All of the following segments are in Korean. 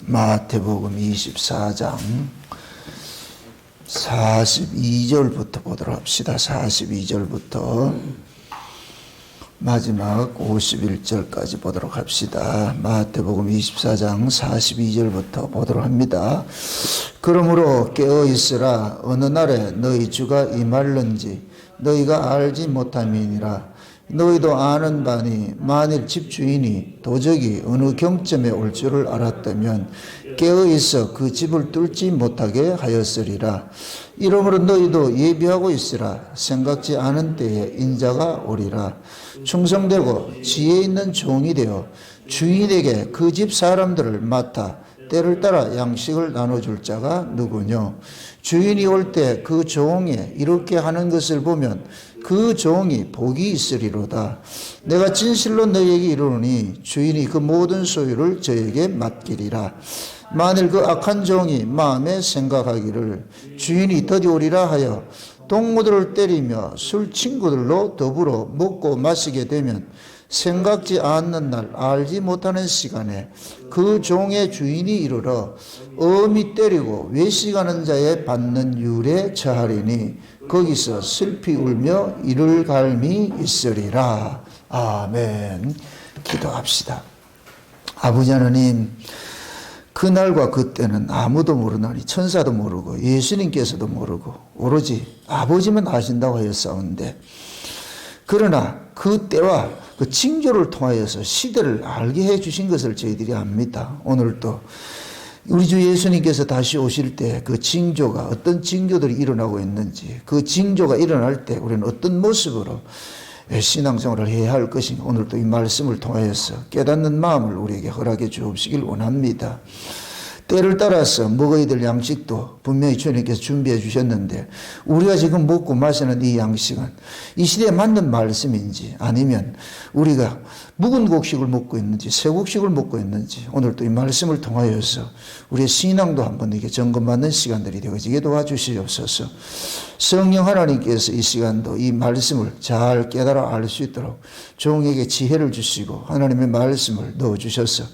마태복음 24장 42절부터 보도록 합시다. 42절부터 마지막 51절까지 보도록 합시다. 마태복음 24장 42절부터 보도록 합니다. 그러므로 깨어 있으라. 어느 날에 너희 주가 임할는지 너희가 알지 못함이니라. 너희도 아는 바니 만일 집주인이 도적이 어느 경점에 올 줄을 알았다면 깨어 있어 그 집을 뚫지 못하게 하였으리라. 이러므로 너희도 예비하고 있으라. 생각지 않은 때에 인자가 오리라. 충성되고 지혜 있는 종이 되어 주인에게 그 집 사람들을 맡아 때를 따라 양식을 나눠줄 자가 누구뇨? 주인이 올 때 그 종이 이렇게 하는 것을 보면 그 종이 복이 있으리로다. 내가 진실로 너희에게 이르노니 주인이 그 모든 소유를 저에게 맡기리라. 만일 그 악한 종이 마음에 생각하기를 주인이 더디 오리라 하여 동무들을 때리며 술 친구들로 더불어 먹고 마시게 되면 생각지 않는 날 알지 못하는 시간에 그 종의 주인이 이르러 엄히 때리고 외식하는 자의 받는 율에 처하리니 거기서 슬피 울며 이를 갈미 있으리라. 아멘. 기도합시다. 아버지 하나님, 그날과 그때는 아무도 모르나니 천사도 모르고 예수님께서도 모르고 오로지 아버지만 아신다고 하였사온데, 그러나 그 때와 그 징조를 통하여서 시대를 알게 해주신 것을 저희들이 압니다. 오늘도 우리 주 예수님께서 다시 오실 때 그 징조가 어떤 징조들이 일어나고 있는지, 그 징조가 일어날 때 우리는 어떤 모습으로 신앙생활을 해야 할 것인가, 오늘도 이 말씀을 통하여서 깨닫는 마음을 우리에게 허락해 주옵시길 원합니다. 때를 따라서 먹어야 될 양식도 분명히 주님께서 준비해 주셨는데, 우리가 지금 먹고 마시는 이 양식은 이 시대에 맞는 말씀인지 아니면 우리가 묵은 곡식을 먹고 있는지 새 곡식을 먹고 있는지, 오늘도 이 말씀을 통하여서 우리의 신앙도 한번 이렇게 점검받는 시간들이 되어지게 도와주시옵소서. 성령 하나님께서 이 시간도 이 말씀을 잘 깨달아 알 수 있도록 종에게 지혜를 주시고 하나님의 말씀을 넣어주셔서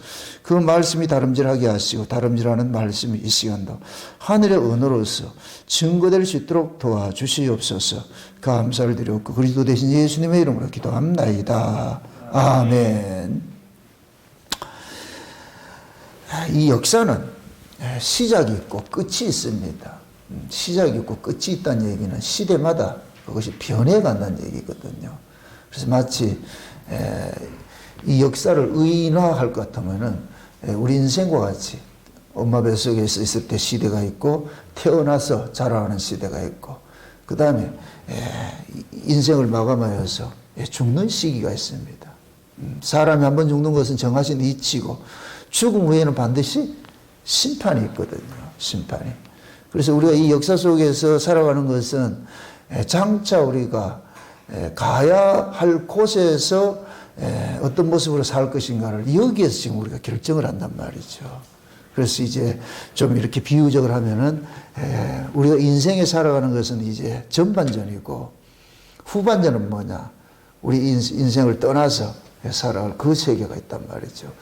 그 말씀이 다름질하게 하시고 다름질하는 말씀이 이 시간도 하늘의 언어로서 증거될 수 있도록 도와주시옵소서. 감사를 드렸고 그리스도 대신 예수님의 이름으로 기도합나이다. 아멘. 이 역사는 시작이 있고 끝이 있습니다. 시작이 있고 끝이 있다는 얘기는 시대마다 그것이 변해간다는 얘기거든요. 그래서 마치 이 역사를 의인화할 것 같으면은 우리 인생과 같이 엄마 뱃속에서 있을 때 시대가 있고 태어나서 자라나는 시대가 있고 그 다음에 인생을 마감하여서 죽는 시기가 있습니다. 사람이 한번 죽는 것은 정하신 이치고 죽음 후에는 반드시 심판이 있거든요. 심판이. 그래서 우리가 이 역사 속에서 살아가는 것은 장차 우리가 가야 할 곳에서 어떤 모습으로 살 것인가를 여기에서 지금 우리가 결정을 한단 말이죠. 그래서 이제 좀 이렇게 비유적으로 하면은 우리가 인생에 살아가는 것은 이제 전반전이고 후반전은 뭐냐? 우리 인생을 떠나서 살아갈 그 세계가 있단 말이죠.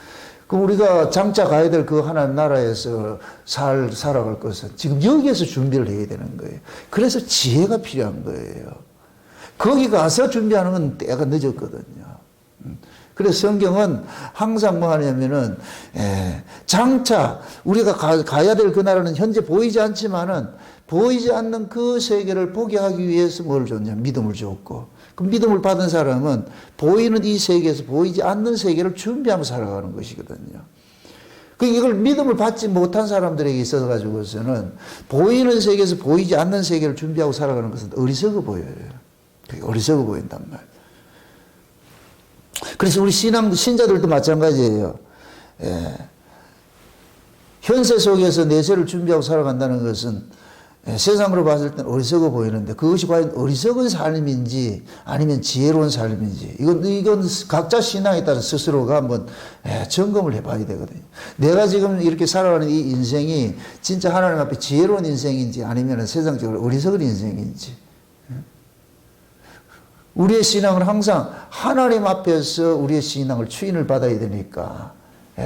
그럼 우리가 장차 가야 될 그 하나님 나라에서 살아갈 것은 지금 여기에서 준비를 해야 되는 거예요. 그래서 지혜가 필요한 거예요. 거기 가서 준비하는 건 때가 늦었거든요. 그래서 성경은 항상 뭐 하냐면은, 장차 우리가 가야 될 그 나라는 현재 보이지 않지만은 보이지 않는 그 세계를 보게 하기 위해서 뭘 줬냐? 믿음을 줬고. 그 믿음을 받은 사람은 보이는 이 세계에서 보이지 않는 세계를 준비하며 살아가는 것이거든요. 이걸 믿음을 받지 못한 사람들에게 있어서 가지고서는 보이는 세계에서 보이지 않는 세계를 준비하고 살아가는 것은 어리석어 보여요. 어리석어 보인단 말이에요. 그래서 우리 신자들도 마찬가지예요. 현세 속에서 내세를 준비하고 살아간다는 것은 세상으로 봤을 때는 어리석어 보이는데 그것이 과연 어리석은 삶인지 아니면 지혜로운 삶인지 이건 각자 신앙에 따라 스스로가 한번 점검을 해봐야 되거든요. 내가 지금 이렇게 살아가는 이 인생이 진짜 하나님 앞에 지혜로운 인생인지 아니면 세상적으로 어리석은 인생인지. 우리의 신앙은 항상 하나님 앞에서 우리의 신앙을 추인을 받아야 되니까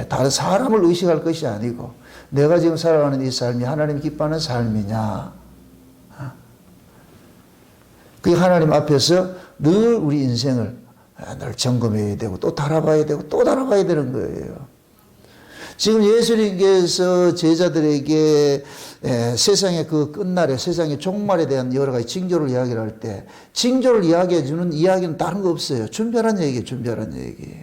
다른 사람을 의식할 것이 아니고 내가 지금 살아가는 이 삶이 하나님 기뻐하는 삶이냐. 그 하나님 앞에서 늘 우리 인생을 늘 점검해야 되고 또 달아봐야 되고 또 달아봐야 되는 거예요. 지금 예수님께서 제자들에게 세상의 그 끝날에 세상의 종말에 대한 여러 가지 징조를 이야기를 할 때 징조를 이야기해 주는 이야기는 다른 거 없어요. 준비하란 얘기예요. 준비하란 얘기.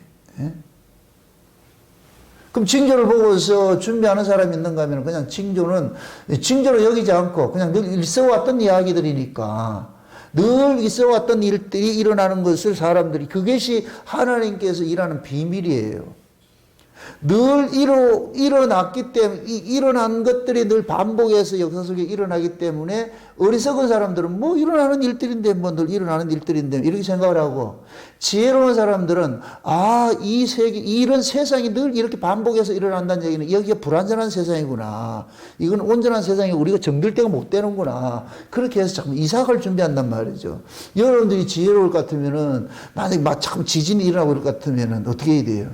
그럼 징조를 보고서 준비하는 사람이 있는가 하면 그냥 징조로 여기지 않고 그냥 늘 있어왔던 이야기들이니까 늘 있어왔던 일들이 일어나는 것을 사람들이 그것이 하나님께서 일하는 비밀이에요. 늘 일어났기 때문에 일어난 것들이 늘 반복해서 역사 속에 일어나기 때문에 어리석은 사람들은 뭐 일어나는 일들인데 뭐 늘 일어나는 일들인데 이렇게 생각을 하고 지혜로운 사람들은 이 세계 이런 세상이 늘 이렇게 반복해서 일어난다는 얘기는 여기가 불완전한 세상이구나. 이건 온전한 세상에 우리가 정들 때가 못 되는구나. 그렇게 해서 자꾸 이삭을 준비한단 말이죠. 여러분들이 지혜로울 것 같으면은 만약에 막 참 지진이 일어나고 그럴 것 같으면은 어떻게 해야 돼요?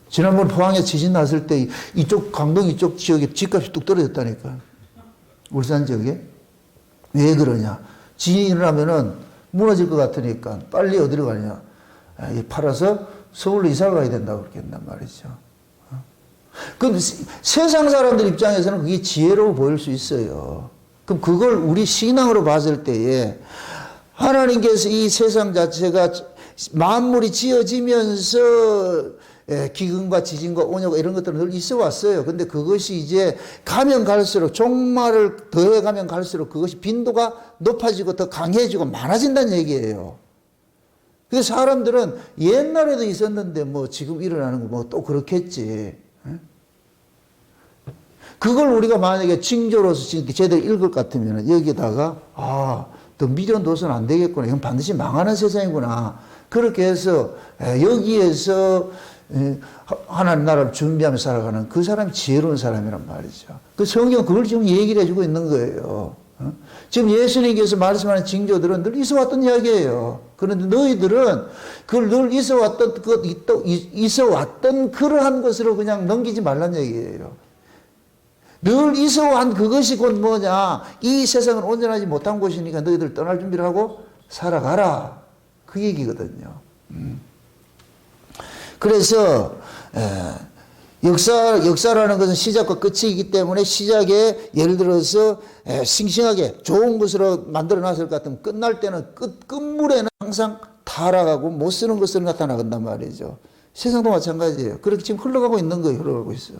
지난번 포항에 지진 났을 때 이쪽 강동 이쪽 지역에 집값이 뚝 떨어졌다니까. 울산 지역에. 왜 그러냐. 지진이 일어나면은 무너질 것 같으니까 빨리 어디로 가냐. 팔아서 서울로 이사를 가야 된다고 그렇게 한단 말이죠. 그럼 세상 사람들 입장에서는 그게 지혜로워 보일 수 있어요. 그럼 그걸 우리 신앙으로 봤을 때에 하나님께서 이 세상 자체가 만물이 지어지면서 기근과 지진과 온역 이런 것들은 늘 있어 왔어요. 근데 그것이 이제 가면 갈수록 종말을 더해 가면 갈수록 그것이 빈도가 높아지고 더 강해지고 많아진다는 얘기예요. 그래서 사람들은 옛날에도 있었는데 뭐 지금 일어나는 거 뭐 또 그렇겠지. 그걸 우리가 만약에 징조로서 제대로 읽을 것 같으면 여기다가 더 미련둬서는 안 되겠구나. 이건 반드시 망하는 세상이구나. 그렇게 해서 여기에서 하나님 나라를 준비하며 살아가는 그 사람이 지혜로운 사람이란 말이죠. 그 성경 그걸 지금 얘기를 해주고 있는 거예요. 지금 예수님께서 말씀하는 징조들은 늘 있어왔던 이야기예요. 그런데 너희들은 그걸 늘 있어왔던 그러한 것으로 그냥 넘기지 말란 얘기예요. 늘 있어온 그것이 곧 뭐냐. 이 세상은 온전하지 못한 곳이니까 너희들 떠날 준비를 하고 살아가라. 그 얘기거든요. 그래서 역사라는 것은 시작과 끝이기 때문에 시작에 예를 들어서 싱싱하게 좋은 것으로 만들어 놨을 것 같으면 끝날 때는 끝물에는 항상 타락하고 못 쓰는 것으로 나타나간단 말이죠. 세상도 마찬가지예요. 그렇게 지금 흘러가고 있는 거예요. 흘러가고 있어요.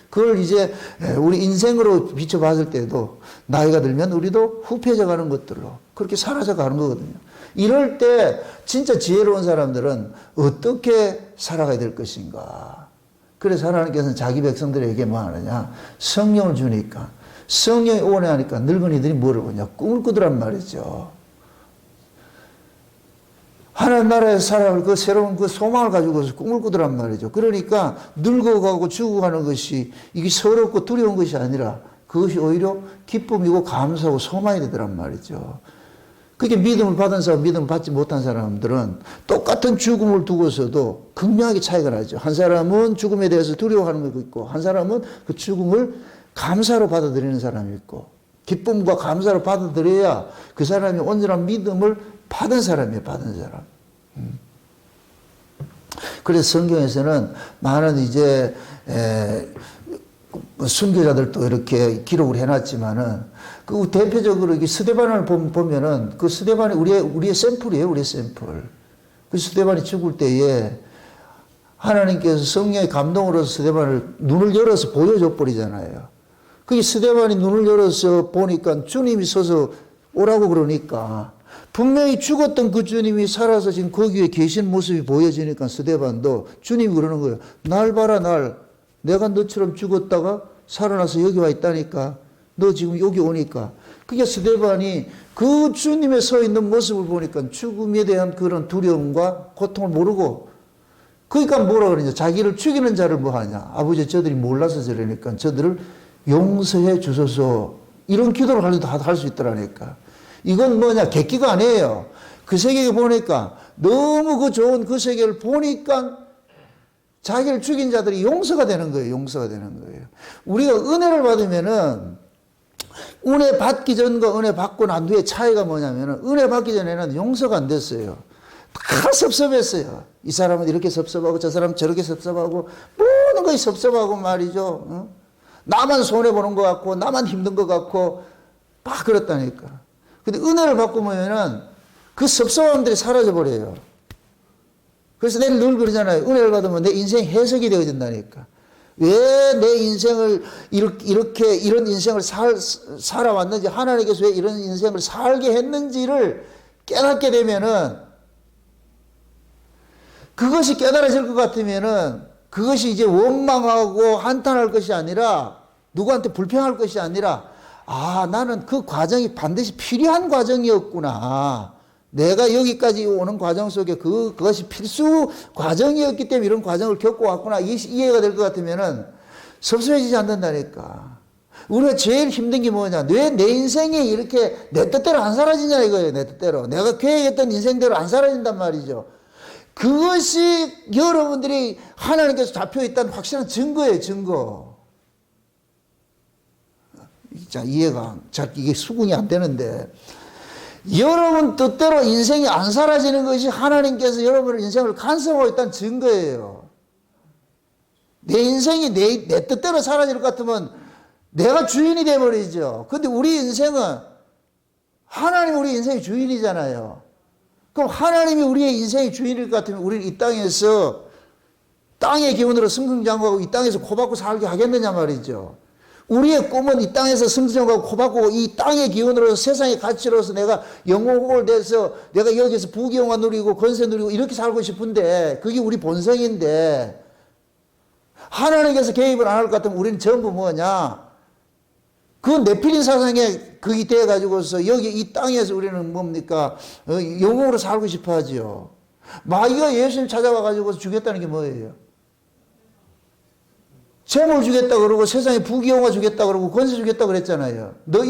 그걸 이제 우리 인생으로 비춰봤을 때도 나이가 들면 우리도 후패져 가는 것들로 그렇게 사라져 가는 거거든요. 이럴 때 진짜 지혜로운 사람들은 어떻게 살아가야 될 것인가. 그래서 하나님께서는 자기 백성들에게 뭐 하느냐. 성령을 주니까 성령이 오래 하니까 늙은이들이 뭐를 보냐. 꿈을 꾸더란 말이죠. 하나님 나라에 살아갈 그 새로운 그 소망을 가지고서 꿈을 꾸더란 말이죠. 그러니까 늙어가고 죽어가는 것이 이게 서럽고 두려운 것이 아니라 그것이 오히려 기쁨이고 감사하고 소망이 되더란 말이죠. 그게 믿음을 받은 사람, 믿음을 받지 못한 사람들은 똑같은 죽음을 두고서도 극명하게 차이가 나죠. 한 사람은 죽음에 대해서 두려워하는 거 있고, 한 사람은 그 죽음을 감사로 받아들이는 사람이 있고, 기쁨과 감사로 받아들여야 그 사람이 온전한 믿음을 받은 사람이에요, 받은 사람. 그래서 성경에서는 많은 이제, 순교자들도 이렇게 기록을 해놨지만은, 그 대표적으로 이게 스데반을 보면은 그 스데반이 우리의 샘플이에요, 우리의 샘플. 그 스데반이 죽을 때에 하나님께서 성령의 감동으로서 스데반을 눈을 열어서 보여줘 버리잖아요. 그게 스데반이 눈을 열어서 보니까 주님이 서서 오라고 그러니까 분명히 죽었던 그 주님이 살아서 지금 거기에 계신 모습이 보여지니까 스데반도 주님이 그러는 거예요. 날 봐라, 날. 내가 너처럼 죽었다가 살아나서 여기 와 있다니까. 너 지금 여기 오니까. 그게 스데반이 그 주님의 서 있는 모습을 보니까 죽음에 대한 그런 두려움과 고통을 모르고, 그러니까 뭐라 그러냐. 자기를 죽이는 자를 뭐 하냐. 아버지, 저들이 몰라서 저러니까 저들을 용서해 주소서. 이런 기도를 할 수 있더라니까. 이건 뭐냐. 객기가 아니에요. 그 세계에 보니까 너무 그 좋은 그 세계를 보니까 자기를 죽인 자들이 용서가 되는 거예요. 용서가 되는 거예요. 우리가 은혜를 받으면은 은혜 받기 전과 은혜 받고 난 뒤에 차이가 뭐냐면은 은혜 받기 전에는 용서가 안 됐어요. 다 섭섭했어요. 이 사람은 이렇게 섭섭하고 저 사람은 저렇게 섭섭하고 모든 것이 섭섭하고 말이죠. 어? 나만 손해보는 것 같고 나만 힘든 것 같고 막 그렇다니까. 근데 은혜를 받고 보면은 그 섭섭함들이 사라져버려요. 그래서 내가 늘 그러잖아요. 은혜를 받으면 내 인생 해석이 되어진다니까. 왜 내 인생을 이렇게 이런 인생을 살아왔는지, 하나님께서 왜 이런 인생을 살게 했는지를 깨닫게 되면은, 그것이 깨달아질 것 같으면은 그것이 이제 원망하고 한탄할 것이 아니라, 누구한테 불평할 것이 아니라, 아, 나는 그 과정이 반드시 필요한 과정이었구나. 내가 여기까지 오는 과정 속에 그것이 필수 과정이었기 때문에 이런 과정을 겪고 왔구나. 이해가 될 것 같으면은 섭섭해지지 않는다니까. 우리가 제일 힘든 게 뭐냐. 왜 내 인생이 이렇게 내 뜻대로 안 사라지냐 이거예요. 내 뜻대로. 내가 계획했던 인생대로 안 사라진단 말이죠. 그것이 여러분들이 하나님께서 잡혀 있다는 확실한 증거예요. 증거. 자, 이해가 이게 수긍이 안 되는데, 여러분 뜻대로 인생이 안 사라지는 것이 하나님께서 여러분의 인생을 간섭하고 있다는 증거예요. 내 인생이 내 뜻대로 사라질 것 같으면 내가 주인이 되어버리죠. 근데 우리 인생은 하나님이 우리 인생의 주인이잖아요. 그럼 하나님이 우리의 인생의 주인일 것 같으면 우리는 이 땅에서 땅의 기운으로 승승장구하고 이 땅에서 코박고 살게 하겠느냐 말이죠. 우리의 꿈은 이 땅에서 승승장구하고 코박고 이 땅의 기운으로 세상의 가치로서 내가 영웅을 돼서 내가 여기서 부귀영화 누리고 권세 누리고 이렇게 살고 싶은데, 그게 우리 본성인데, 하나님께서 개입을 안 할 것 같으면 우리는 전부 뭐냐, 그 네필린 사상에 그게 돼가지고서 여기 이 땅에서 우리는 뭡니까, 영웅으로 살고 싶어 하지요. 마귀가 예수님 찾아와가지고 주겠다는 게 뭐예요? 재물 주겠다 그러고 세상에 부귀영화 주겠다 그러고 권세 주겠다 그랬잖아요. 너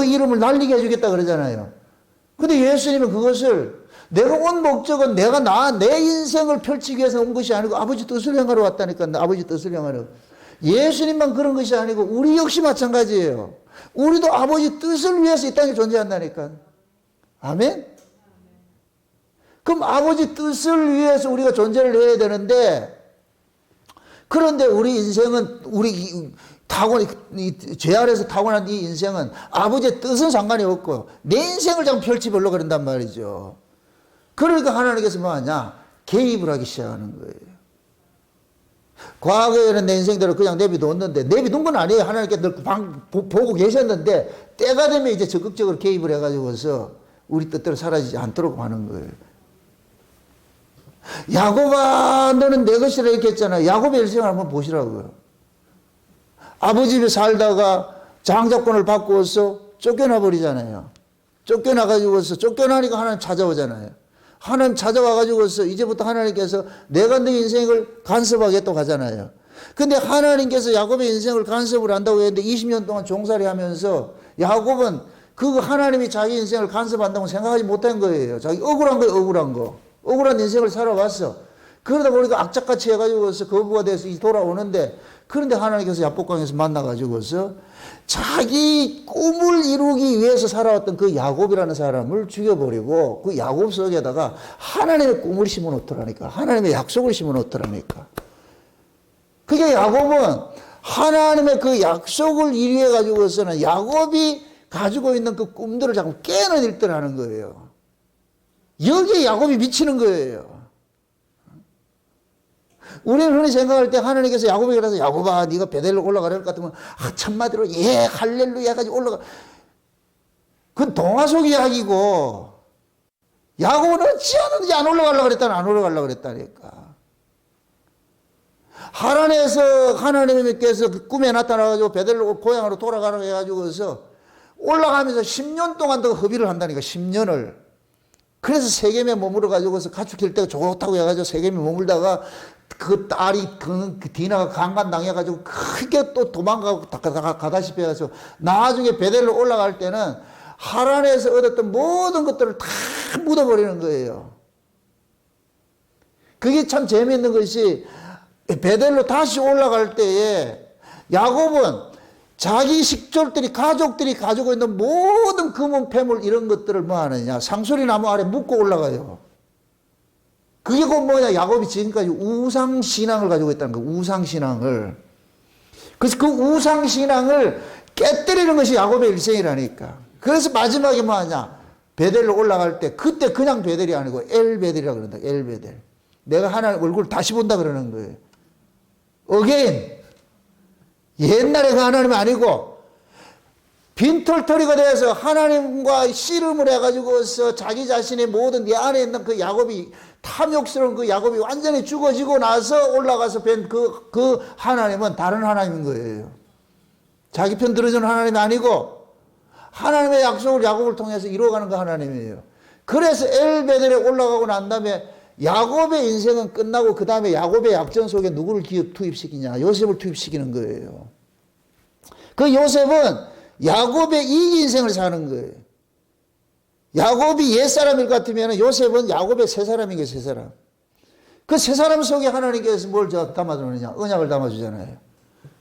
이름을 날리게 해주겠다 그러잖아요. 근데 예수님은 그것을, 내가 온 목적은 내 인생을 펼치기 위해서 온 것이 아니고 아버지 뜻을 행하러 왔다니까. 아버지 뜻을 행하러. 예수님만 그런 것이 아니고 우리 역시 마찬가지예요. 우리도 아버지 뜻을 위해서 이 땅에 존재한다니까. 아멘? 그럼 아버지 뜻을 위해서 우리가 존재를 해야 되는데, 그런데 우리 인생은, 죄 아래서 타고난 이 인생은 아버지의 뜻은 상관이 없고 내 인생을 좀 펼치보려고 그런단 말이죠. 그러니까 하나님께서 뭐 하냐? 개입을 하기 시작하는 거예요. 과거에는 내 인생대로 그냥 내비뒀는데, 내비둔 건 아니에요. 하나님께서 늘 보고 계셨는데, 때가 되면 이제 적극적으로 개입을 해가지고서 우리 뜻대로 사라지지 않도록 하는 거예요. 야곱아, 너는 내 것이라 이렇게 했잖아요. 야곱의 일생을 한번 보시라고요. 아버지 집에 살다가 장자권을 바꾸어서 쫓겨나 버리잖아요. 쫓겨나가지고서, 쫓겨나니까 하나님 찾아오잖아요. 하나님 찾아와가지고서 이제부터 하나님께서 내가 네 인생을 간섭하겠다고 하잖아요. 근데 하나님께서 야곱의 인생을 간섭을 한다고 했는데 20년 동안 종살이 하면서 야곱은 그 하나님이 자기 인생을 간섭한다고 생각하지 못한 거예요. 자기 억울한 거예요, 억울한 거. 억울한 인생을 살아왔어. 그러다 보니까 악착같이 해가지고서 거부가 돼서 돌아오는데, 그런데 하나님께서 야복강에서 만나가지고서 자기 꿈을 이루기 위해서 살아왔던 그 야곱이라는 사람을 죽여버리고 그 야곱 속에다가 하나님의 꿈을 심어 놓더라니까. 하나님의 약속을 심어 놓더라니까. 그게 야곱은 하나님의 그 약속을 이루어 가지고서는 야곱이 가지고 있는 그 꿈들을 자꾸 깨는 일들을 하는 거예요. 여기에 야곱이 미치는 거예요. 우리는 흔히 생각할 때 하나님께서 야곱에게 가서 야곱아 네가 베델로 올라가려 할 것 같으면 첫마디로 예 할렐루야 까지 올라가. 그건 동화 속 이야기고, 야곱은 어찌하든지 안 올라가려고 그랬다는 안 올라가려고 그랬다니까. 하란에서 하나님께서 그 꿈에 나타나가지고 베델로 고향으로 돌아가라고 해가지고서 올라가면서 10년 동안 더 허비를 한다니까. 10년을. 그래서 세겜에 머물러가지고서 가축 킬 때가 좋다고 해가지고 세겜에 머물다가 그 딸이 그 디나가 강간당해가지고 크게 또 도망가고 가다시피 해가지고 나중에 베델로 올라갈 때는 하란에서 얻었던 모든 것들을 다 묻어버리는 거예요. 그게 참 재미있는 것이 베델로 다시 올라갈 때에 야곱은 자기 식솔들이 가족들이 가지고 있는 모든 금은 폐물 이런 것들을 뭐 하느냐 상수리 나무 아래 묶고 올라가요. 그게 곧 뭐냐 야곱이 지금까지 우상신앙을 가지고 있다는 거예요. 우상신앙을. 그래서 그 우상신앙을 깨뜨리는 것이 야곱의 일생이라니까. 그래서 마지막에 뭐 하냐 베델로 올라갈 때 그때 그냥 베델이 아니고 엘베델이라고 그런다. 엘베델. 내가 하나님 얼굴 다시 본다 그러는 거예요. 어게인. 옛날에 그 하나님이 아니고 빈털터리가 돼서 하나님과 씨름을 해가지고서 자기 자신의 모든 내 안에 있는 그 야곱이 탐욕스러운 그 야곱이 완전히 죽어지고 나서 올라가서 뵌 그 하나님은 다른 하나님인 거예요. 자기 편 들어주는 하나님이 아니고 하나님의 약속을 야곱을 통해서 이루어가는 그 하나님이에요. 그래서 엘베델에 올라가고 난 다음에 야곱의 인생은 끝나고 그 다음에 야곱의 약전 속에 누구를 투입시키냐 요셉을 투입시키는 거예요. 그 요셉은 야곱의 이 인생을 사는 거예요. 야곱이 옛사람일 것 같으면 요셉은 야곱의 새 사람인 거예요. 새 사람. 그 새 사람 속에 하나님께서 뭘 담아주느냐 언약을 담아주잖아요.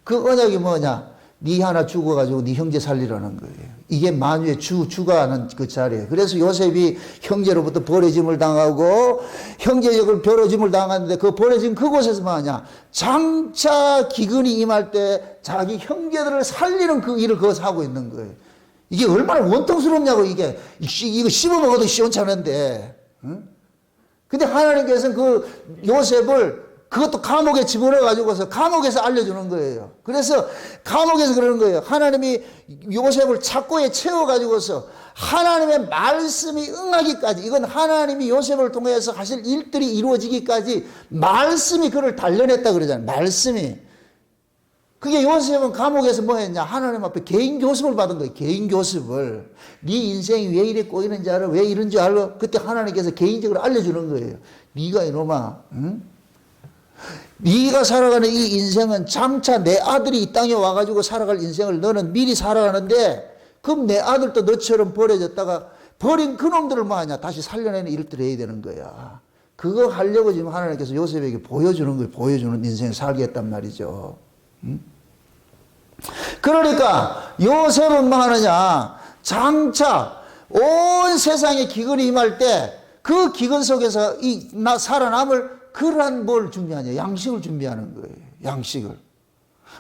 그 언약이 뭐냐 네 하나 죽어가지고 네 형제 살리라는 거예요. 이게 만유의 주가 하는 그 자리예요. 그래서 요셉이 형제로부터 버려짐을 당하고 형제적으로 버려짐을 당하는데 그 버려진 그곳에서 뭐 하냐 장차 기근이 임할 때 자기 형제들을 살리는 그 일을 거기서 하고 있는 거예요. 이게 얼마나 원통스럽냐고 이거 씹어 먹어도 시원찮은데. 응? 근데 하나님께서는 그 요셉을 그것도 감옥에 집어넣어가지고서 감옥에서 알려주는 거예요. 그래서 감옥에서 그러는 거예요. 하나님이 요셉을 착고에 채워가지고서 하나님의 말씀이 응하기까지 이건 하나님이 요셉을 통해서 하실 일들이 이루어지기까지 말씀이 그를 단련했다 그러잖아요. 말씀이. 그게 요셉은 감옥에서 뭐 했냐 하나님 앞에 개인 교습을 받은 거예요. 개인 교습을. 네 인생이 왜 이래 꼬이는지 알아? 왜 이런 줄 알아? 그때 하나님께서 개인적으로 알려주는 거예요. 네가 이놈아 응? 네가 살아가는 이 인생은 장차 내 아들이 이 땅에 와가지고 살아갈 인생을 너는 미리 살아가는데 그럼 내 아들도 너처럼 버려졌다가 버린 그놈들을 뭐 하냐 다시 살려내는 일들을 해야 되는 거야. 그거 하려고 지금 하나님께서 요셉에게 보여주는 거예요. 보여주는 인생을 살게 했단 말이죠. 응? 그러니까 요셉은 뭐 하느냐 장차 온 세상에 기근이 임할 때 그 기근 속에서 살아남을 그러한 뭘 준비하냐 양식을 준비하는 거예요. 양식을.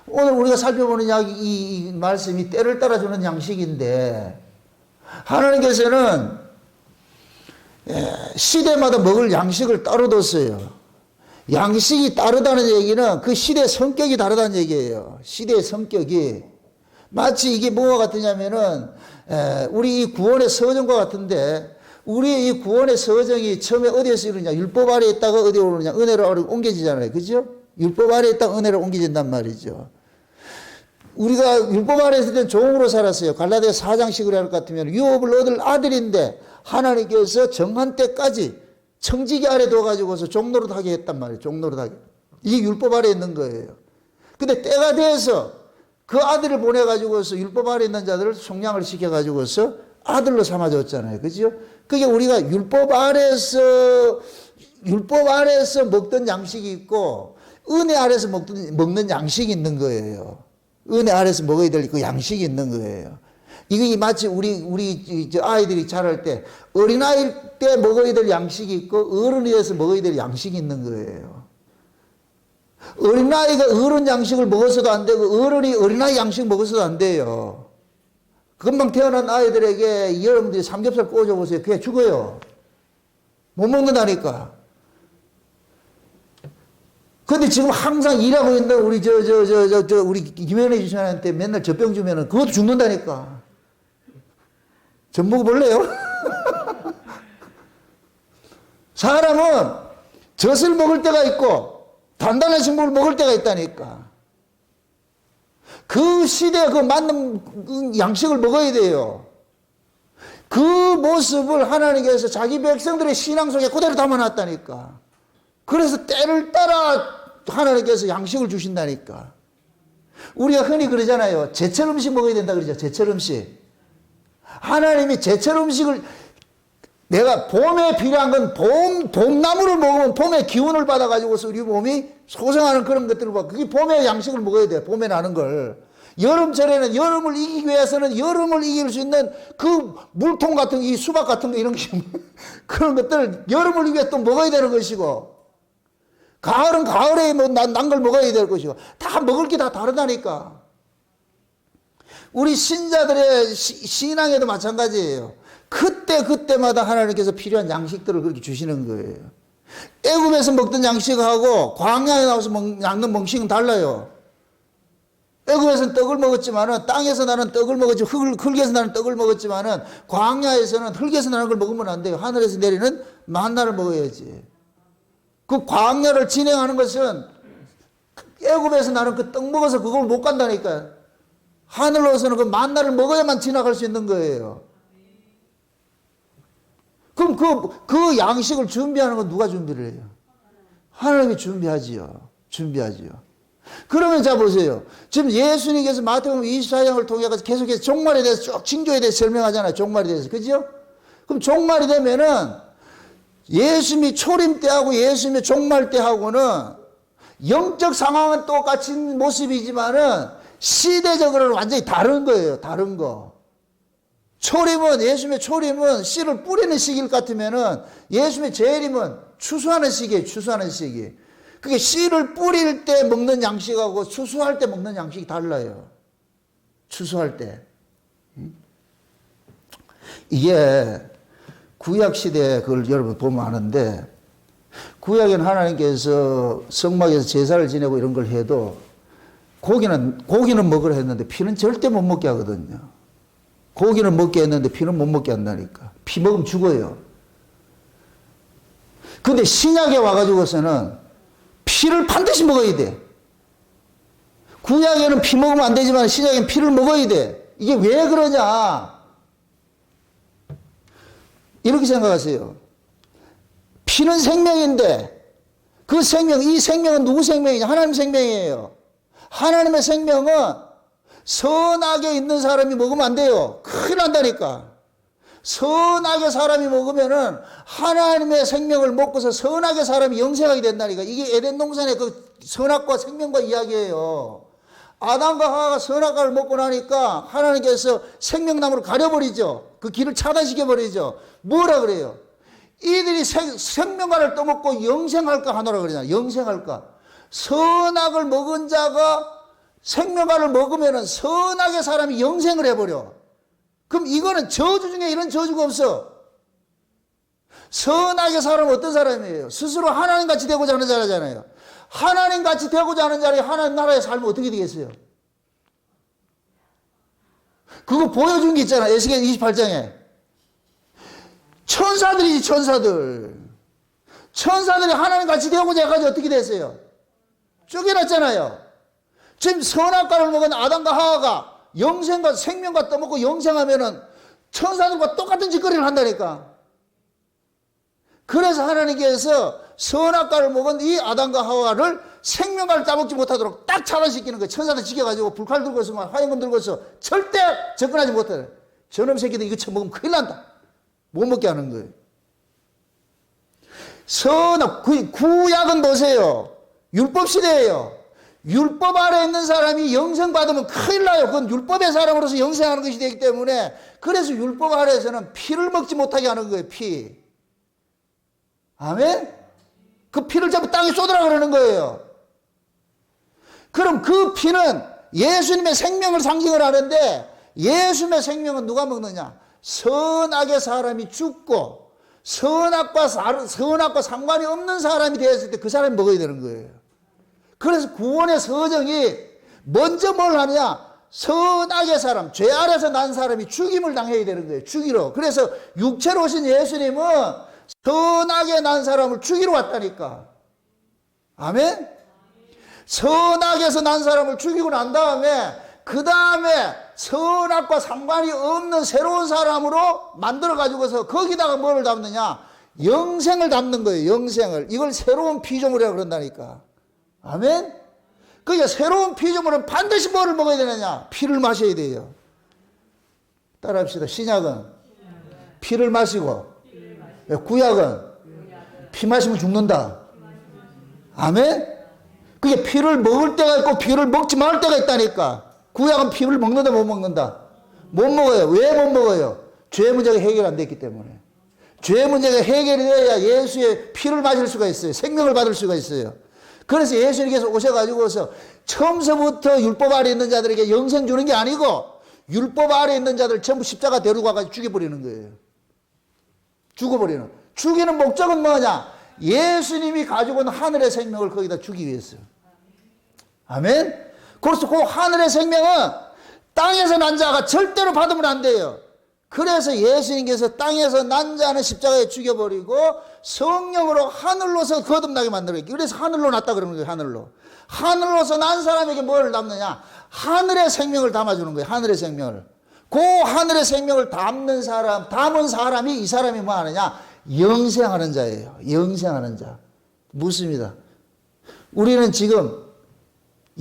오늘 우리가 살펴보는 이 말씀이 때를 따라주는 양식인데 하나님께서는 시대마다 먹을 양식을 따로 뒀어요. 양식이 다르다는 얘기는 그 시대의 성격이 다르다는 얘기예요. 시대의 성격이 마치 이게 뭐가 같으냐면은 우리 이 구원의 서정과 같은데 우리 이 구원의 서정이 처음에 어디에서 이루냐 율법 아래에 있다가 어디에 오느냐 은혜로 옮겨지잖아요. 그죠? 율법 아래에 있다가 은혜로 옮겨진단 말이죠. 우리가 율법 아래에 있을 때는 종으로 살았어요. 갈라디아 4장식으로 할 것 같으면 유업을 얻을 아들인데 하나님께서 정한 때까지 청지기 아래 둬가지고서 종노릇하게 했단 말이에요. 종노릇하게. 이게 율법 아래에 있는 거예요. 근데 때가 돼서 그 아들을 보내가지고서 율법 아래에 있는 자들을 속량을 시켜가지고서 아들로 삼아줬잖아요. 그죠? 그게 우리가 율법 아래에서 먹던 양식이 있고 은혜 아래에서 먹는 양식이 있는 거예요. 은혜 아래에서 먹어야 될 그 양식이 있는 거예요. 이게 마치 우리 아이들이 자랄 때 어린아이 때 먹어야 될 양식이 있고 어른이 돼서 먹어야 될 양식이 있는 거예요. 어린아이가 어른 양식을 먹어서도 안 되고 어른이 어린아이 양식 먹어서도 안 돼요. 금방 태어난 아이들에게 여러분들이 삼겹살 구워줘 보세요. 그게 죽어요. 못 먹는다니까. 근데 지금 항상 일하고 있는 우리 우리 김현애 주신한테 맨날 젖병 주면은 그것도 죽는다니까. 전 먹어볼래요? 사람은 젖을 먹을 때가 있고 단단한 식물을 먹을 때가 있다니까. 그 시대에 그 맞는 양식을 먹어야 돼요. 그 모습을 하나님께서 자기 백성들의 신앙 속에 그대로 담아놨다니까. 그래서 때를 따라 하나님께서 양식을 주신다니까. 우리가 흔히 그러잖아요. 제철 음식 먹어야 된다 그러죠. 제철 음식. 하나님이 제철 음식을 내가 봄에 필요한 건 봄나무를 먹으면 봄의 기운을 받아가지고서 우리 몸이 소생하는 그런 것들을 봐. 그게 봄의 양식을 먹어야 돼. 봄에 나는 걸. 여름철에는 여름을 이기기 위해서는 여름을 이길 수 있는 그 물통 같은 이 수박 같은 거 이런 게 그런 것들 여름을 이기 위해 또 먹어야 되는 것이고, 가을은 가을에 난 걸 먹어야 될 것이고, 다 먹을 게 다 다르다니까. 우리 신자들의 신앙에도 마찬가지예요. 그때마다 하나님께서 필요한 양식들을 그렇게 주시는 거예요. 애굽에서 먹던 양식하고 광야에 나와서 먹는 먹식은 달라요. 애굽에서는 떡을 먹었지만은, 땅에서 나는 떡을 먹었지, 흙에서 나는 떡을 먹었지만은, 광야에서는 흙에서 나는 걸 먹으면 안 돼요. 하늘에서 내리는 만나를 먹어야지. 그 광야를 진행하는 것은 애굽에서 나는 그 떡 먹어서 그걸 못 간다니까요. 하늘로서는 그 만나를 먹어야만 지나갈 수 있는 거예요. 그럼 그 양식을 준비하는 건 누가 준비를 해요? 하나님이 준비하지요. 그러면 자 보세요. 지금 예수님께서 마태복음 24장을 통해 계속해서 종말에 대해서 쭉 징조에 대해서 설명하잖아요. 종말에 대해서. 그죠? 그럼 종말이 되면은 예수님이 초림 때하고 예수님의 종말 때하고는 영적 상황은 똑같은 모습이지만은 시대적으로는 완전히 다른 거예요. 다른 거. 예수님의 초림은 씨를 뿌리는 시기일 같으면은 예수님의 재림은 추수하는 시기예요. 추수하는 시기. 그게 씨를 뿌릴 때 먹는 양식하고 추수할 때 먹는 양식이 달라요. 추수할 때. 이게 구약 시대에 그걸 여러분 보면 아는데, 구약에는 하나님께서 성막에서 제사를 지내고 이런 걸 해도 고기는 먹으라 했는데 피는 절대 못 먹게 하거든요. 고기는 먹게 했는데 피는 못 먹게 한다니까. 피 먹으면 죽어요. 근데 신약에 와가지고서는 피를 반드시 먹어야 돼. 구약에는 피 먹으면 안 되지만 신약에는 피를 먹어야 돼. 이게 왜 그러냐? 이렇게 생각하세요. 피는 생명인데 그 생명, 이 생명은 누구 생명이냐? 하나님 생명이에요. 하나님의 생명은 선악에 있는 사람이 먹으면 안 돼요. 큰일 난다니까. 선악의 사람이 먹으면은 하나님의 생명을 먹고서 선악의 사람이 영생하게 된다니까. 이게 에덴 동산의 그 선악과 생명과 이야기예요. 아담과 하와가 선악과를 먹고 나니까 하나님께서 생명나무를 가려버리죠. 그 길을 차단시켜버리죠. 뭐라 그래요? 이들이 생명과를 떠먹고 영생할까 하노라 그러잖아요. 영생할까. 선악을 먹은 자가 생명과를 먹으면 선악의 사람이 영생을 해버려. 그럼 이거는 저주 중에 이런 저주가 없어. 선악의 사람은 어떤 사람이에요? 스스로 하나님같이 되고자 하는 자잖아요. 하나님같이 되고자 하는 자리 하나님 나라에 살면 어떻게 되겠어요? 그거 보여준 게 있잖아. 에스겔 28장에. 천사들이지, 천사들. 천사들이 하나님같이 되고자 해가지고 어떻게 됐어요? 쫓겨났잖아요. 지금 선악과를 먹은 아담과 하와가 영생과 생명과 떠먹고 영생하면은 천사들과 똑같은 짓거리를 한다니까. 그래서 하나님께서 선악과를 먹은 이 아담과 하와를 생명과를 따먹지 못하도록 딱 차단시키는 거예요. 천사들 지켜가지고 불칼 들고서 화염금 들고서 절대 접근하지 못해. 저놈 새끼들 이거 처먹으면 큰일 난다. 못 먹게 하는 거예요. 구약은 보세요. 율법 시대예요. 율법 아래 있는 사람이 영생 받으면 큰일 나요. 그건 율법의 사람으로서 영생하는 것이 되기 때문에, 그래서 율법 아래에서는 피를 먹지 못하게 하는 거예요. 피. 아멘? 그 피를 잡고 땅에 쏟으라 그러는 거예요. 그럼 그 피는 예수님의 생명을 상징을 하는데, 예수님의 생명은 누가 먹느냐? 선악의 사람이 죽고 선악과 상관이 없는 사람이 되었을 때 그 사람이 먹어야 되는 거예요. 그래서 구원의 서정이 먼저 뭘 하느냐? 선악의 사람, 죄 아래서 난 사람이 죽임을 당해야 되는 거예요. 죽이러. 그래서 육체로 오신 예수님은 선악에 난 사람을 죽이러 왔다니까. 아멘? 선악에서 난 사람을 죽이고 난 다음에 그 다음에 선악과 상관이 없는 새로운 사람으로 만들어 가지고서 거기다가 뭐를 담느냐? 영생을 담는 거예요. 영생을. 이걸 새로운 피조물이라고 그런다니까. 아멘? 그러니까 새로운 피조물은 반드시 뭐를 먹어야 되느냐? 피를 마셔야 돼요. 따라합시다. 신약은 피를 마시고 구약은 피 마시면 죽는다. 아멘? 그게 피를 먹을 때가 있고 피를 먹지 말 때가 있다니까. 구약은 피를 먹는다 못 먹는다? 못 먹어요. 왜 못 먹어요? 죄 문제가 해결 안 됐기 때문에. 죄 문제가 해결이 돼야 예수의 피를 마실 수가 있어요. 생명을 받을 수가 있어요. 그래서 예수님께서 오셔가지고서 처음서부터 율법 아래 있는 자들에게 영생 주는 게 아니고 율법 아래 있는 자들 전부 십자가 데리고 가가지고 죽여버리는 거예요. 죽어버리는. 죽이는 목적은 뭐냐? 예수님이 가지고 있는 하늘의 생명을 거기다 주기 위해서요. 아멘? 그래서 그 하늘의 생명은 땅에서 난 자가 절대로 받으면 안 돼요. 그래서 예수님께서 땅에서 난 자는 십자가에 죽여버리고 성령으로 하늘로서 거듭나게 만들어요. 그래서 하늘로 났다 그러는 거예요. 하늘로. 하늘로서 난 사람에게 뭘 담느냐? 하늘의 생명을 담아주는 거예요. 하늘의 생명을. 그 하늘의 생명을 담은 사람이 이 사람이 뭐 하느냐? 영생하는 자예요. 영생하는 자. 묻습니다. 우리는 지금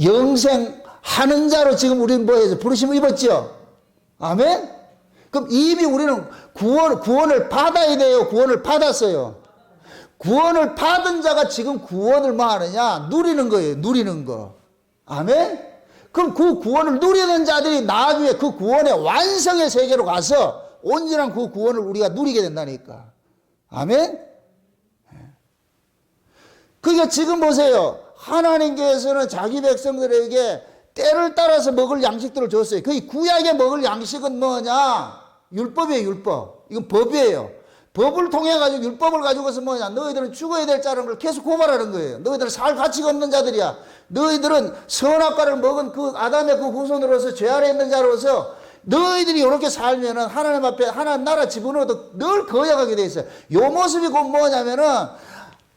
영생하는 자로 지금 우리는 뭐예요? 부르심을 입었죠? 아멘? 그럼 이미 우리는 구원을 받아야 돼요? 구원을 받았어요? 구원을 받은 자가 지금 구원을 뭐 하느냐? 누리는 거예요. 누리는 거. 아멘? 그럼 그 구원을 누리는 자들이 나중에 그 구원의 완성의 세계로 가서 온전한 그 구원을 우리가 누리게 된다니까. 아멘? 그러니까 지금 보세요. 하나님께서는 자기 백성들에게 때를 따라서 먹을 양식들을 줬어요. 그 구약에 먹을 양식은 뭐냐? 율법이에요, 율법. 이건 법이에요. 법을 통해 가지고 율법을 가지고서 뭐냐? 너희들은 죽어야 될 자라는 걸 계속 고발하는 거예요. 너희들은 살 가치가 없는 자들이야. 너희들은 선악과를 먹은 그 아담의 그 후손으로서 죄 아래 있는 자로서 너희들이 이렇게 살면은 하나님 앞에 하나님 나라 집으로도 늘 거역하게 돼 있어요. 요 모습이 곧 뭐냐면은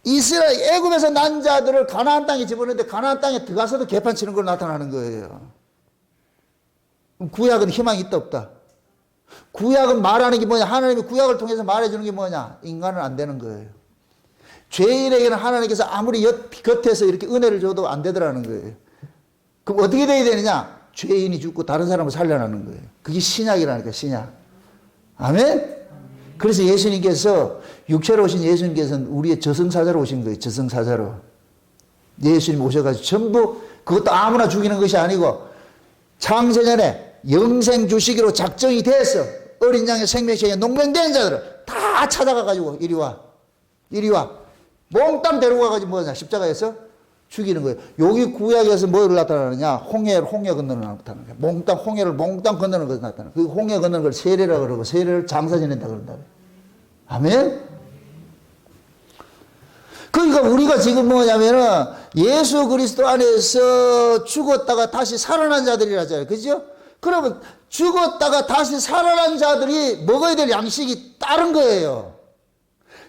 이스라엘 애굽에서 난 자들을 가나안 땅에 집어넣는데 가나안 땅에 들어가서도 개판 치는 걸 나타나는 거예요. 그럼 구약은 희망이 있다 없다? 구약은 말하는 게 뭐냐? 하나님이 구약을 통해서 말해주는 게 뭐냐? 인간은 안 되는 거예요. 죄인에게는 하나님께서 아무리 곁에서 이렇게 은혜를 줘도 안 되더라는 거예요. 그럼 어떻게 돼야 되느냐? 죄인이 죽고 다른 사람을 살려나는 거예요. 그게 신약이라니까, 신약. 아멘? 그래서 예수님께서 육체로 오신 예수님께서는 우리의 저승사자로 오신 거예요. 저승사자로. 예수님 오셔가지고 전부 그것도 아무나 죽이는 것이 아니고 창세전에 영생 주시기로 작정이 됐어. 어린 양의 생명시에 농명된 자들을 다 찾아가가지고 이리 와. 이리 와. 몽땅 데리고 가가지고 뭐냐? 십자가에서 죽이는 거예요. 여기 구약에서 뭐를 나타나느냐? 홍해 건너는 나타나는 거예요. 몽땅 홍해를 몽땅 건너는 것을 나타나는 거예요. 그 홍해 건너는 걸 세례라고 그러고 세례를 장사 지낸다 그런다. 아멘? 그러니까 우리가 지금 뭐냐면은 예수 그리스도 안에서 죽었다가 다시 살아난 자들이라잖아요. 그죠? 그러면 죽었다가 다시 살아난 자들이 먹어야 될 양식이 다른 거예요.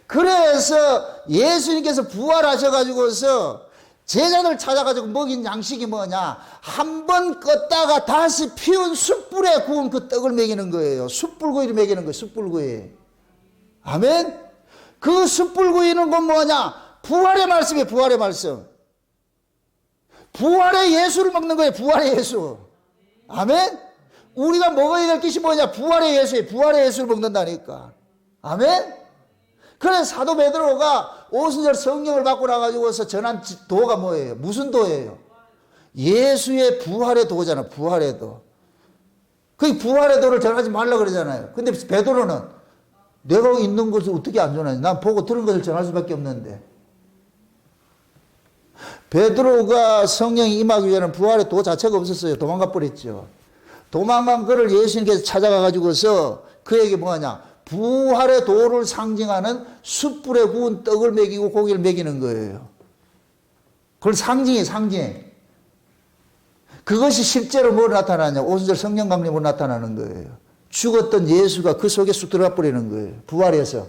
그래서 예수님께서 부활하셔가지고서 제자들 찾아가지고 먹인 양식이 뭐냐? 한 번 껐다가 다시 피운 숯불에 구운 그 떡을 먹이는 거예요. 숯불구이를 먹이는 거예요. 숯불구이. 아멘? 그 숯불구이는 건 뭐냐? 부활의 말씀이에요. 부활의 말씀. 부활의 예수를 먹는 거예요. 부활의 예수. 아멘? 우리가 먹어야 될 것이 뭐냐? 부활의 예수예요. 부활의 예수를 먹는다니까. 아멘? 그래서 사도 베드로가 오순절 성령을 받고 나가지고서 전한 도가 뭐예요? 무슨 도예요? 예수의 부활의 도잖아. 부활의 도. 그 부활의 도를 전하지 말라 그러잖아요. 근데 베드로는 내가 있는 것을 어떻게 안 전하지? 난 보고 들은 것을 전할 수밖에 없는데. 베드로가 성령이 임하기 전에는 부활의 도 자체가 없었어요. 도망가 버렸죠. 도망간 그를 예수님께서 찾아가가지고서 그에게 뭐하냐? 부활의 도를 상징하는 숯불에 구운 떡을 먹이고 고기를 먹이는 거예요. 그걸 상징이에요, 상징. 그것이 실제로 뭐 나타나냐? 오순절 성령 강림으로 나타나는 거예요. 죽었던 예수가 그 속에 쑥 들어가 버리는 거예요. 부활해서.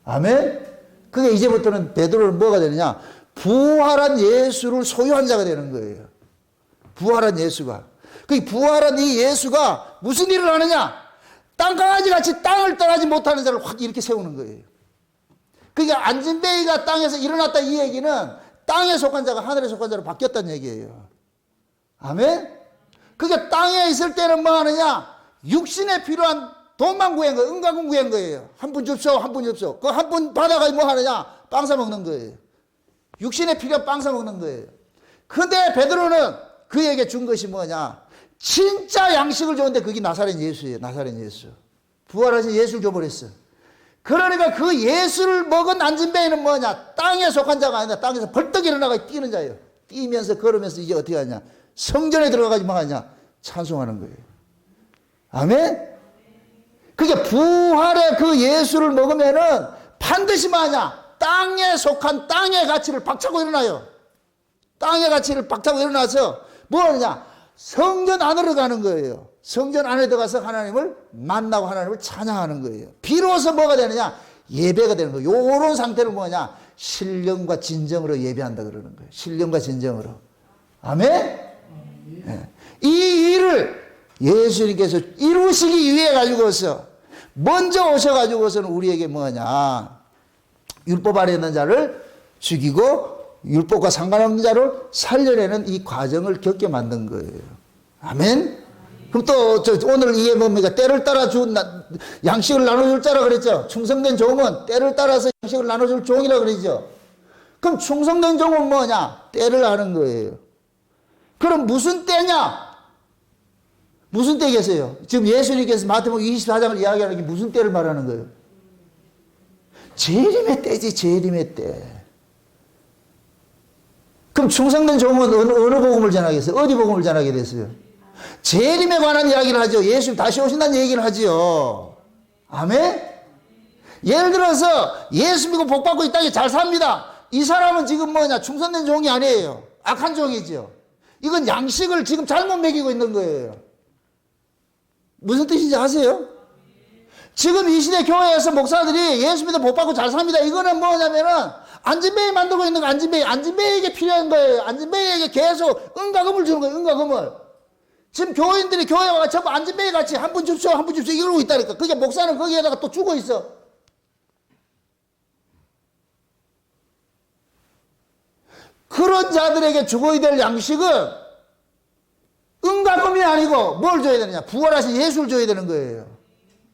아멘? 그게 이제부터는 베드로는 뭐가 되느냐? 부활한 예수를 소유한 자가 되는 거예요. 부활한 예수가. 그 부활한 이 예수가 무슨 일을 하느냐? 땅강아지 같이 땅을 떠나지 못하는 자를 확 이렇게 세우는 거예요. 그러니까 안진뱅이가 땅에서 일어났다 이 얘기는 땅에 속한 자가 하늘에 속한 자로 바뀌었다는 얘기예요. 아멘? 그러니까 땅에 있을 때는 뭐 하느냐? 육신에 필요한 돈만 구한 거예요. 은가금 구한 거예요. 한 푼 줍소, 한 푼 줍소. 그 한 푼 받아가지고 뭐 하느냐? 빵 사 먹는 거예요. 육신의 필요 빵 사 먹는 거예요. 근데 베드로는 그에게 준 것이 뭐냐? 진짜 양식을 줬는데 그게 나사렛 예수예요. 나사렛 예수. 부활하신 예수를 줘버렸어. 그러니까 그 예수를 먹은 안진뱅이는 뭐냐? 땅에 속한 자가 아니라 땅에서 벌떡 일어나가 뛰는 자예요. 뛰면서 걸으면서 이제 어떻게 하냐? 성전에 들어가가지고 뭐 하냐? 찬송하는 거예요. 아멘? 그게 부활의 그 예수를 먹으면은 반드시 뭐 하냐? 땅에 속한 땅의 가치를 박차고 일어나요. 땅의 가치를 박차고 일어나서 뭐 하느냐? 성전 안으로 가는 거예요. 성전 안에 들어가서 하나님을 만나고 하나님을 찬양하는 거예요. 비로소 뭐가 되느냐? 예배가 되는 거예요. 요런 상태를 뭐냐? 신령과 진정으로 예배한다 그러는 거예요. 신령과 진정으로. 아멘? 네. 이 일을 예수님께서 이루시기 위해 가지고서 먼저 오셔가지고서는 우리에게 뭐냐? 율법 아래 있는 자를 죽이고 율법과 상관없는 자를 살려내는 이 과정을 겪게 만든 거예요. 아멘? 그럼 또 오늘 이게 뭡니까? 때를 따라 양식을 나눠줄 자라 그랬죠. 충성된 종은 때를 따라서 양식을 나눠줄 종이라 그러죠. 그럼 충성된 종은 뭐냐? 때를 아는 거예요. 그럼 무슨 때냐? 무슨 때겠어요? 지금 예수님께서 마태복음 24장을 이야기하는 게 무슨 때를 말하는 거예요? 재림의 때지, 재림의 때. 그럼 충성된 종은 어느 복음을 전하겠어요? 어디 복음을 전하게 됐어요? 재림에 관한 이야기를 하죠. 예수님 다시 오신다는 얘기를 하지요. 아멘? 예를 들어서 예수 믿고 복 받고 이 땅에 잘 삽니다. 이 사람은 지금 뭐냐? 충성된 종이 아니에요. 악한 종이죠. 이건 양식을 지금 잘못 먹이고 있는 거예요. 무슨 뜻인지 아세요? 지금 이 시대 교회에서 목사들이 예수 믿어 복 받고 잘 삽니다. 이거는 뭐냐면은 안진뱅이 만들고 있는 거 안진뱅이에게 필요한 거예요. 안진뱅이에게 계속 은가금을 주는 거예요. 은가금을. 지금 교인들이 교회 와서 전부 안진뱅이 같이 한 분 줍쇼 한 분 줍쇼 이러고 있다니까. 그게 목사는 거기에다가 또 주고 있어. 그런 자들에게 주어야 될 양식은 은가금이 아니고 뭘 줘야 되느냐? 부활하신 예수를 줘야 되는 거예요.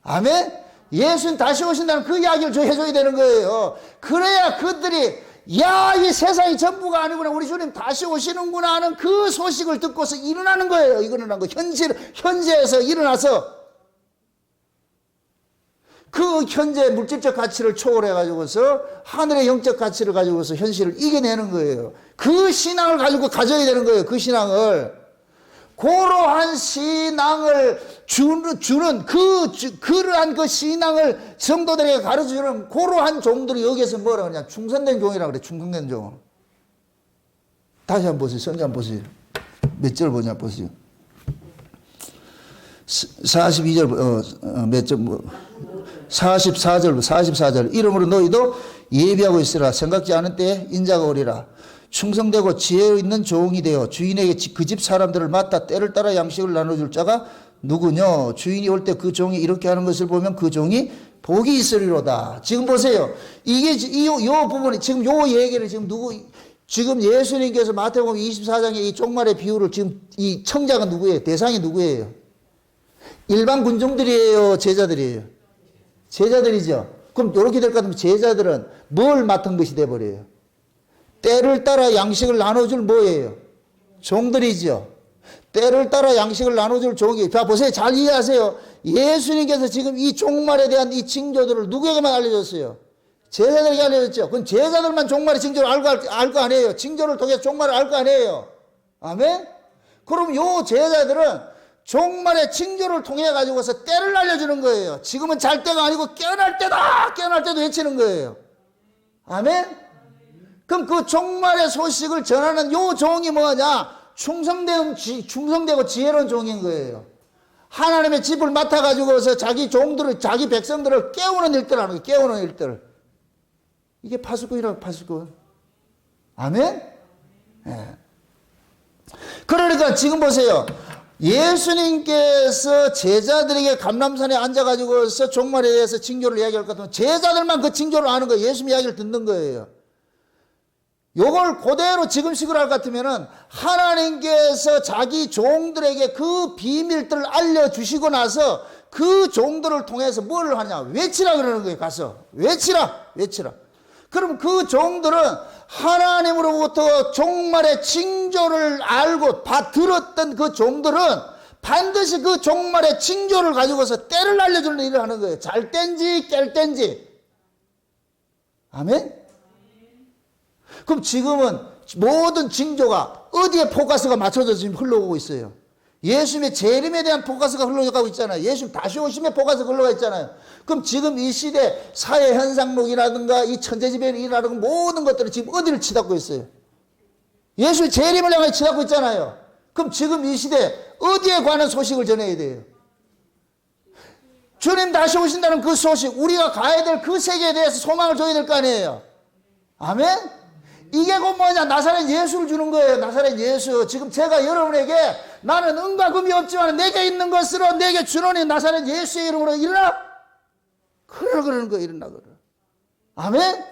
아멘? 예수는 다시 오신다는 그 이야기를 해줘야 되는 거예요. 그래야 그들이 야, 이 세상이 전부가 아니구나. 우리 주님 다시 오시는구나 하는 그 소식을 듣고서 일어나는 거예요. 일어나는 거. 현재에서 일어나서 그 현재 물질적 가치를 초월해가지고서 하늘의 영적 가치를 가지고서 현실을 이겨내는 거예요. 그 신앙을 가지고 가져야 되는 거예요. 그 신앙을. 그러한 신앙을 주는 그러한 그 신앙을 성도들에게 가르쳐주는 그러한 종들이 여기에서 뭐라 그러냐? 충성된 종이라고 그래. 충성된 종. 다시 한번 보세요. 성경 한번 보세요. 몇 절 보냐 보세요. 42절 몇 절 44절 이러므로 너희도 예비하고 있으라. 생각지 않은 때에 인자가 오리라. 충성되고 지혜 있는 종이 되어 주인에게 그 집 사람들을 맡아 때를 따라 양식을 나눠줄 자가 누구뇨? 주인이 올 때 그 종이 이렇게 하는 것을 보면 그 종이 복이 있으리로다. 지금 보세요. 이게 요 부분이 지금 요 얘기를 지금 예수님께서 마태복음 24장의 이 종말의 비유를 지금 이 청자가 누구예요? 대상이 누구예요? 일반 군중들이에요? 제자들이에요? 제자들이죠. 그럼 이렇게 될 것 같으면 제자들은 뭘 맡은 것이 돼버려요? 때를 따라 양식을 나눠줄 뭐예요? 종들이죠. 때를 따라 양식을 나눠줄 종이. 자, 보세요. 잘 이해하세요. 예수님께서 지금 이 종말에 대한 이 징조들을 누구에게만 알려줬어요? 제자들에게 알려줬죠. 그럼 제자들만 종말의 징조를 알 거 아니에요? 징조를 통해서 종말을 알 거 아니에요? 아멘? 그럼 요 제자들은 종말의 징조를 통해 가지고서 때를 알려주는 거예요. 지금은 잘 때가 아니고 깨어날 때다! 깨어날 때도 외치는 거예요. 아멘? 그럼 그 종말의 소식을 전하는 요 종이 뭐냐? 충성되고 지혜로운 종인 거예요. 하나님의 집을 맡아가지고서 자기 종들을, 자기 백성들을 깨우는 일들 하는 거예요. 깨우는 일들. 이게 파수꾼이라고, 파수꾼. 아멘? 네. 그러니까 지금 보세요. 예수님께서 제자들에게 감람산에 앉아가지고서 종말에 대해서 징조를 이야기할 것 같으면 제자들만 그 징조를 아는 거예요. 예수님 이야기를 듣는 거예요. 요걸 그대로 지금식으로 할 것 같으면은 하나님께서 자기 종들에게 그 비밀들을 알려주시고 나서 그 종들을 통해서 뭘 하냐? 외치라 그러는 거예요. 가서 외치라, 외치라. 그럼 그 종들은 하나님으로부터 종말의 징조를 알고 들었던 그 종들은 반드시 그 종말의 징조를 가지고서 때를 알려주는 일을 하는 거예요. 잘 땐지 깰 땐지. 아멘? 그럼 지금은 모든 징조가 어디에 포커스가 맞춰져 지금 흘러오고 있어요? 예수님의 재림에 대한 포커스가 흘러가고 있잖아요. 예수님 다시 오심의 포커스가 흘러가 있잖아요. 그럼 지금 이 시대 사회 현상록이라든가 이 천재지변이 일어나는 모든 것들은 지금 어디를 치닫고 있어요? 예수의 재림을 향해 치닫고 있잖아요. 그럼 지금 이 시대 어디에 관한 소식을 전해야 돼요? 주님 다시 오신다는 그 소식, 우리가 가야 될 그 세계에 대해서 소망을 줘야 될 거 아니에요? 아멘? 이게 곧 뭐냐? 나사렛 예수를 주는 거예요. 나사렛 예수. 지금 제가 여러분에게 나는 은과 금이 없지만 내게 있는 것으로 내게 주노니 나사렛 예수의 이름으로 일어나. 그러는 거예요. 일어나. 아멘?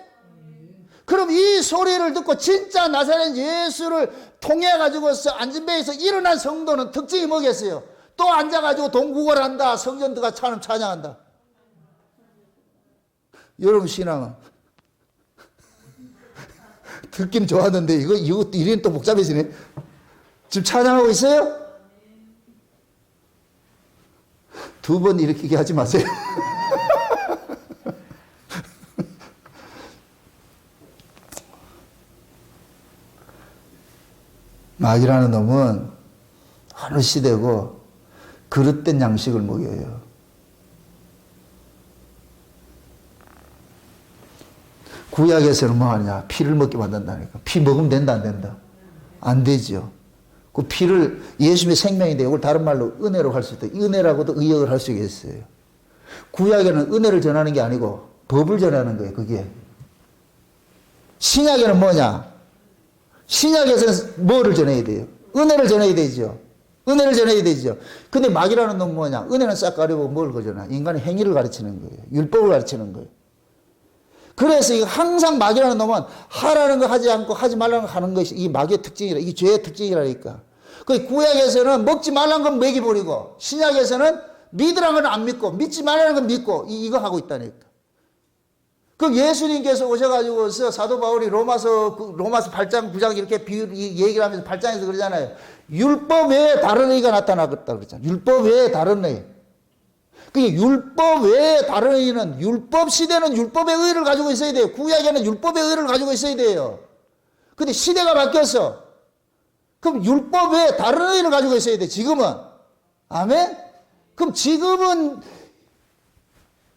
그럼 이 소리를 듣고 진짜 나사렛 예수를 통해 가지고서 안진배에서 일어난 성도는 특징이 뭐겠어요? 또 앉아가지고 동국을 한다. 성전 들어가 찬양한다. 여러분 신앙은 듣긴 좋았는데 이거 이름 또 복잡해지네. 지금 찬양하고 있어요? 두 번 일으키게 하지 마세요. 마귀라는 놈은 어느 시대고 그릇된 양식을 먹여요. 구약에서는 뭐 하냐? 피를 먹게 만든다니까. 피 먹으면 된다, 안 된다? 안 되죠. 그 피를 예수님의 생명인데 이걸 다른 말로 은혜로 할 수 있다. 은혜라고도 의역을 할 수 있어요. 구약에는 은혜를 전하는 게 아니고 법을 전하는 거예요, 그게. 신약에는 뭐냐? 신약에서는 뭐를 전해야 돼요? 은혜를 전해야 되죠. 은혜를 전해야 되죠. 근데 마귀라는 놈은 뭐냐? 은혜는 싹 가리고 뭘 거잖아? 인간의 행위를 가르치는 거예요. 율법을 가르치는 거예요. 그래서 이거 항상 마귀라는 놈은 하라는 거 하지 않고 하지 말라는 거 하는 것이 이 마귀의 특징이라, 이게 죄의 특징이라니까. 그 구약에서는 먹지 말라는 건 먹여버리고, 신약에서는 믿으라는 건 안 믿고, 믿지 말라는 건 믿고, 이거 하고 있다니까. 그럼 예수님께서 오셔가지고서 사도 바울이 로마서 8장, 9장 이렇게 얘기를 하면서 8장에서 그러잖아요. 율법 외에 다른 의가 나타나겠다 그러잖아요. 율법 외에 다른 의. 그게 율법 외에 다른 의는 율법 시대는 율법의 의를 가지고 있어야 돼요. 구약에는 율법의 의를 가지고 있어야 돼요. 근데 시대가 바뀌었어. 그럼 율법 외에 다른 의를 가지고 있어야 돼. 지금은. 아멘? 그럼 지금은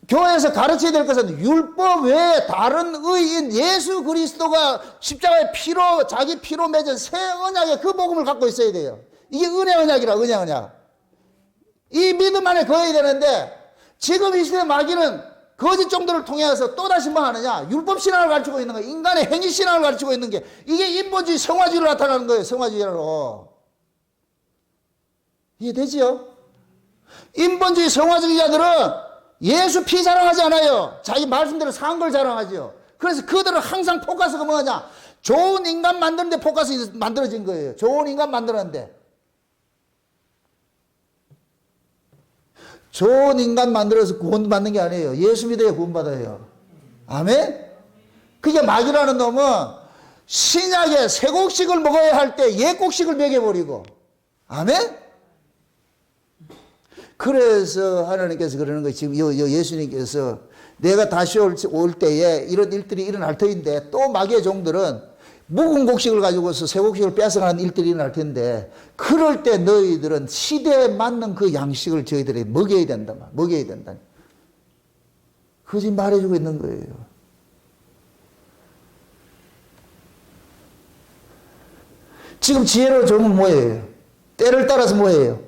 교회에서 가르쳐야 될 것은 율법 외에 다른 의인 예수 그리스도가 십자가의 피로 자기 피로 맺은 새 언약의 그 복음을 갖고 있어야 돼요. 이게 은혜 언약이라 은혜 언약. 이 믿음 안에 거해야 되는데 지금 이 시대 마귀는 거짓 종들을 통해서 또다시 뭐 하느냐? 율법 신앙을 가르치고 있는 거예요. 인간의 행위 신앙을 가르치고 있는 게 이게 인본주의 성화주의로 나타나는 거예요. 성화주의로. 이해되지요? 인본주의 성화주의자들은 예수 피 자랑하지 않아요. 자기 말씀대로 산 걸 자랑하죠. 그래서 그들은 항상 포커스가 뭐냐? 좋은 인간 만드는 데 포커스 만들어진 거예요. 좋은 인간 만드는데. 좋은 인간 만들어서 구원받는 게 아니에요. 예수 믿어야 구원받아요. 아멘? 그게 마귀라는 놈은 신약에 새 곡식을 먹어야 할 때 옛 곡식을 먹여버리고. 아멘? 그래서 하나님께서 그러는 거예요. 지금 예수님께서 내가 다시 올 때에 이런 일들이 일어날 터인데 또 마귀의 종들은 묵은 곡식을 가지고서 새 곡식을 뺏어가는 일들이 일어날 텐데 그럴 때 너희들은 시대에 맞는 그 양식을 저희들이 먹여야 된다. 먹여야 된다. 그거 지금 말해주고 있는 거예요. 지금 지혜로운 종은 뭐예요? 때를 따라서 뭐예요?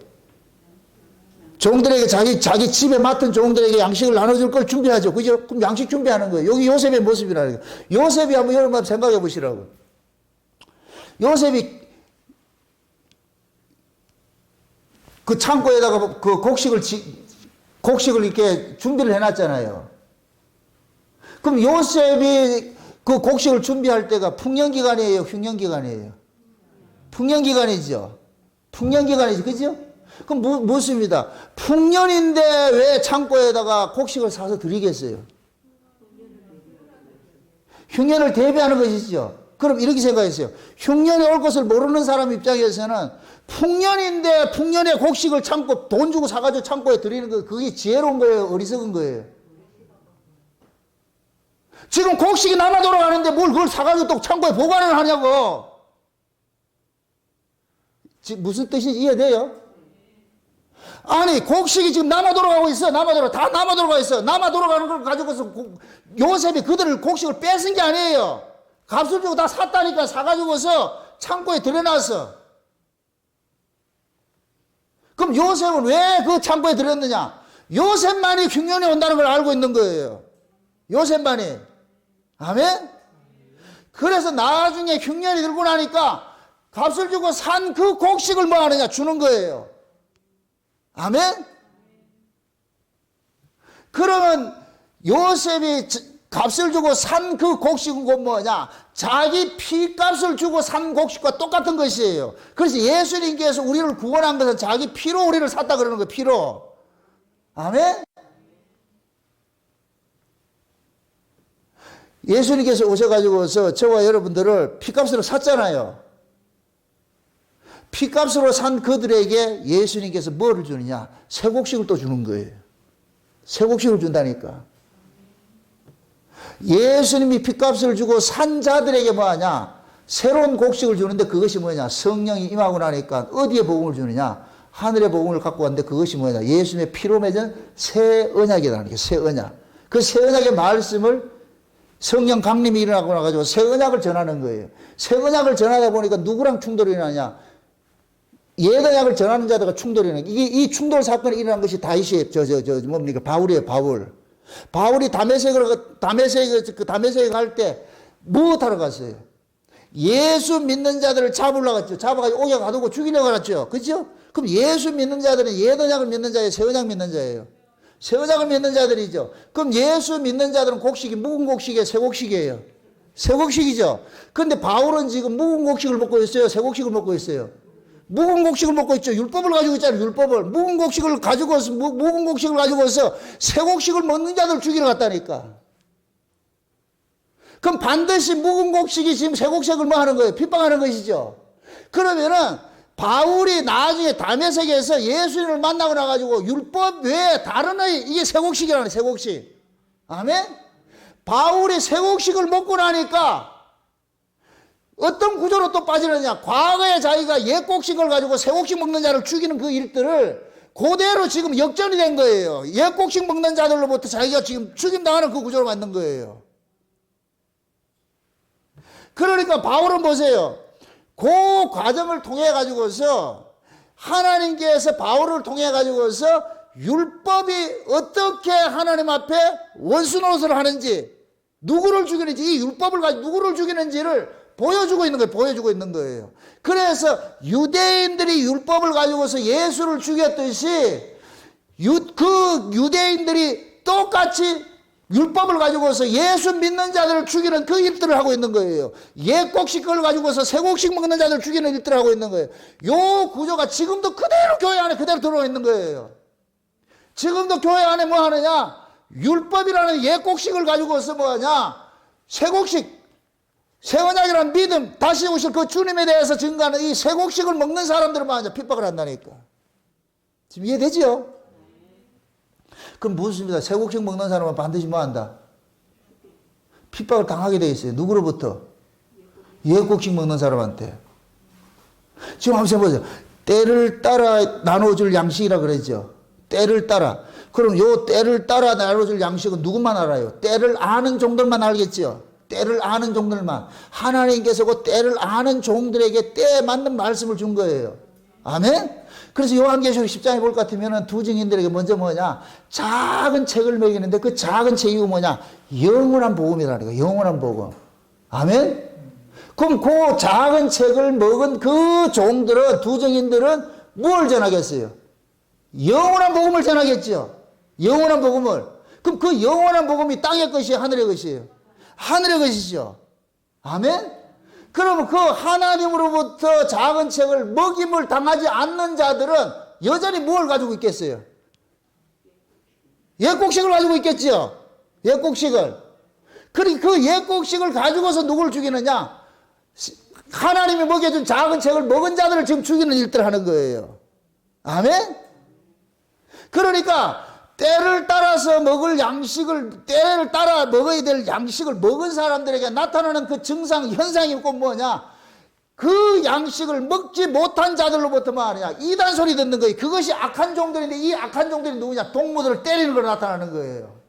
종들에게 자기 집에 맡은 종들에게 양식을 나눠줄 걸 준비하죠. 그죠? 그럼 양식 준비하는 거예요. 여기 요셉의 모습이라는 거예요. 요셉이 한번 여러분 생각해 보시라고. 요셉이 그 창고에다가 그 곡식을 이렇게 준비를 해놨잖아요. 그럼 요셉이 그 곡식을 준비할 때가 풍년기간이에요? 흉년기간이에요? 풍년기간이죠. 풍년기간이죠. 그죠? 그럼 무엇입니다? 풍년인데 왜 창고에다가 곡식을 사서 드리겠어요? 흉년을 대비하는 것이죠. 그럼 이렇게 생각했어요. 흉년이 올 것을 모르는 사람 입장에서는 풍년인데 풍년의 곡식을 참고 돈 주고 사가지고 창고에 드리는 거, 그게 지혜로운 거예요? 어리석은 거예요? 지금 곡식이 남아 돌아가는데 뭘 그걸 사가지고 또 창고에 보관을 하냐고. 지금 무슨 뜻인지 이해돼요? 아니, 곡식이 지금 남아 돌아가고 있어. 다 남아 돌아가 있어. 남아 돌아가는 걸 가지고서 요셉이 그들을 곡식을 뺏은 게 아니에요. 값을 주고 다 샀다니까 사가지고서 창고에 들여놨어. 그럼 요셉은 왜 그 창고에 들였느냐? 요셉만이 흉년이 온다는 걸 알고 있는 거예요. 요셉만이. 아멘? 그래서 나중에 흉년이 들고 나니까 값을 주고 산 그 곡식을 뭐 하느냐? 주는 거예요. 아멘? 그러면 요셉이 값을 주고 산 그 곡식은 뭐냐? 자기 피값을 주고 산 곡식과 똑같은 것이에요. 그래서 예수님께서 우리를 구원한 것은 자기 피로 우리를 샀다 그러는 거예요. 피로. 아멘? 예수님께서 오셔가지고서 저와 여러분들을 피값으로 샀잖아요. 피값으로 산 그들에게 예수님께서 뭐를 주느냐? 새 곡식을 또 주는 거예요. 새 곡식을 준다니까. 예수님이 피값을 주고 산 자들에게 뭐하냐? 새로운 곡식을 주는데 그것이 뭐냐? 성령이 임하고 나니까 어디에 복음을 주느냐? 하늘의 복음을 갖고 왔는데 그것이 뭐냐? 예수님의 피로 맺은 새 언약이라는 게 새 언약. 그 새 언약의 말씀을 성령 강림이 일어나고 나가지고 새 언약을 전하는 거예요. 새 언약을 전하다 보니까 누구랑 충돌이 일어나냐? 옛 언약을 전하는 자들과 충돌이 일어나요. 이 충돌 사건이 일어난 것이 다윗의 뭡니까? 바울이에요, 바울. 바울이 다메섹에 갈 때 무엇하러 갔어요? 예수 믿는 자들을 잡으려고 갔죠. 잡아가지고 옥에 가두고 죽이려고 갔죠. 그죠? 그럼 예수 믿는 자들은 옛 언약을 믿는 자예요, 새 언약 믿는 자예요? 새 언약을 믿는 자들이죠. 그럼 예수 믿는 자들은 곡식이 묵은 곡식이에요, 새 곡식이에요? 새 곡식이죠. 그런데 바울은 지금 묵은 곡식을 먹고 있어요, 새 곡식을 먹고 있어요? 묵은 곡식을 먹고 있죠. 율법을 가지고 있잖아요. 율법을. 묵은 곡식을 가지고서 새 곡식을 먹는 자들 죽이러 갔다니까. 그럼 반드시 묵은 곡식이 지금 새 곡식을 뭐 하는 거예요? 핍박하는 것이죠. 그러면은 바울이 나중에 다메섹에서 예수님을 만나고 나가지고 율법 외에 다른 이게 새 곡식이라는 새 곡식. 아멘? 바울이 새 곡식을 먹고 나니까 어떤 구조로 또 빠지느냐? 과거에 자기가 옛 곡식을 가지고 새 곡식 먹는 자를 죽이는 그 일들을 그대로 지금 역전이 된 거예요. 옛 곡식 먹는 자들로부터 자기가 지금 죽임당하는 그 구조로 만든 거예요. 그러니까 바울은 보세요. 그 과정을 통해 가지고서 하나님께서 바울을 통해 가지고서 율법이 어떻게 하나님 앞에 원수 노릇을 하는지, 누구를 죽이는지, 이 율법을 가지고 누구를 죽이는지를 보여주고 있는 거예요. 그래서 유대인들이 율법을 가지고서 예수를 죽였듯이 그 유대인들이 똑같이 율법을 가지고서 예수 믿는 자들을 죽이는 그 일들을 하고 있는 거예요. 옛 곡식을 가지고서 새 곡식 먹는 자들을 죽이는 일들을 하고 있는 거예요. 요 구조가 지금도 그대로 교회 안에 그대로 들어와 있는 거예요. 지금도 교회 안에 뭐 하느냐? 율법이라는 옛 곡식을 가지고서 뭐 하냐? 새 곡식, 새 언약이라는 믿음, 다시 오실 그 주님에 대해서 증거하는 이 새 곡식을 먹는 사람들을 뭐 하냐? 핍박을 한다니까. 지금 이해되지요? 그럼 무엇입니까? 새 곡식 먹는 사람은 반드시 뭐 한다? 핍박을 당하게 돼 있어요. 누구로부터? 옛 곡식 먹는 사람한테. 지금 한번 해보세요. 때를 따라 나눠줄 양식이라 그랬죠. 때를 따라. 그럼 요 때를 따라 나눠줄 양식은 누구만 알아요? 때를 아는 종들만 알겠죠. 때를 아는 종들만. 하나님께서 그 때를 아는 종들에게 때에 맞는 말씀을 준 거예요. 아멘? 그래서 요한계시록 10장에 볼 것 같으면 두 증인들에게 먼저 뭐냐? 작은 책을 먹이는데 그 작은 책이 뭐냐? 영원한 복음이라는 거예요. 영원한 복음. 아멘? 그럼 그 작은 책을 먹은 그 종들은, 두 증인들은 뭘 전하겠어요? 영원한 복음을 전하겠죠. 영원한 복음을. 그럼 그 영원한 복음이 땅의 것이에요? 하늘의 것이에요? 하늘의 것이죠. 아멘? 그러면 그 하나님으로부터 작은 책을 먹임을 당하지 않는 자들은 여전히 뭘 가지고 있겠어요? 옛곡식을 가지고 있겠지요. 옛곡식을. 그 옛곡식을 가지고서 누구를 죽이느냐? 하나님이 먹여준 작은 책을 먹은 자들을 지금 죽이는 일들을 하는 거예요. 아멘? 그러니까 때를 따라서 먹을 양식을, 때를 따라 먹어야 될 양식을 먹은 사람들에게 나타나는 그 증상, 현상이 꼭 뭐냐? 그 양식을 먹지 못한 자들로부터 말이냐? 이단 소리 듣는 거예요. 그것이 악한 종들인데 이 악한 종들이 누구냐? 동무들을 때리는 걸로 나타나는 거예요.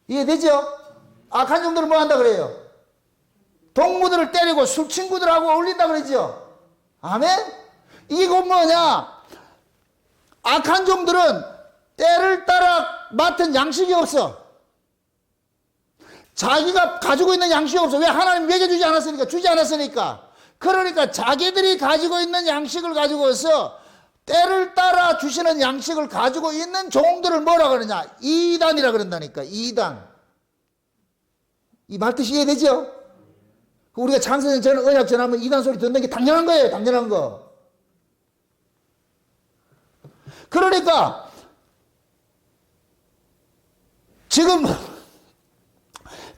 이해되죠? 악한 종들은 뭐 한다 그래요? 동무들을 때리고 술 친구들하고 어울린다 그러죠? 아멘? 이거 뭐냐? 악한 종들은 때를 따라 맡은 양식이 없어. 자기가 가지고 있는 양식이 없어. 왜? 하나님 먹여주지 않았으니까, 주지 않았으니까. 그러니까 자기들이 가지고 있는 양식을 가지고서 때를 따라 주시는 양식을 가지고 있는 종들을 뭐라 그러냐? 이단이라 그런다니까. 이단. 이 말뜻이 이해되죠? 우리가 창세전 저는 언약 전하면 이단 소리 듣는 게 당연한 거예요. 당연한 거. 그러니까 지금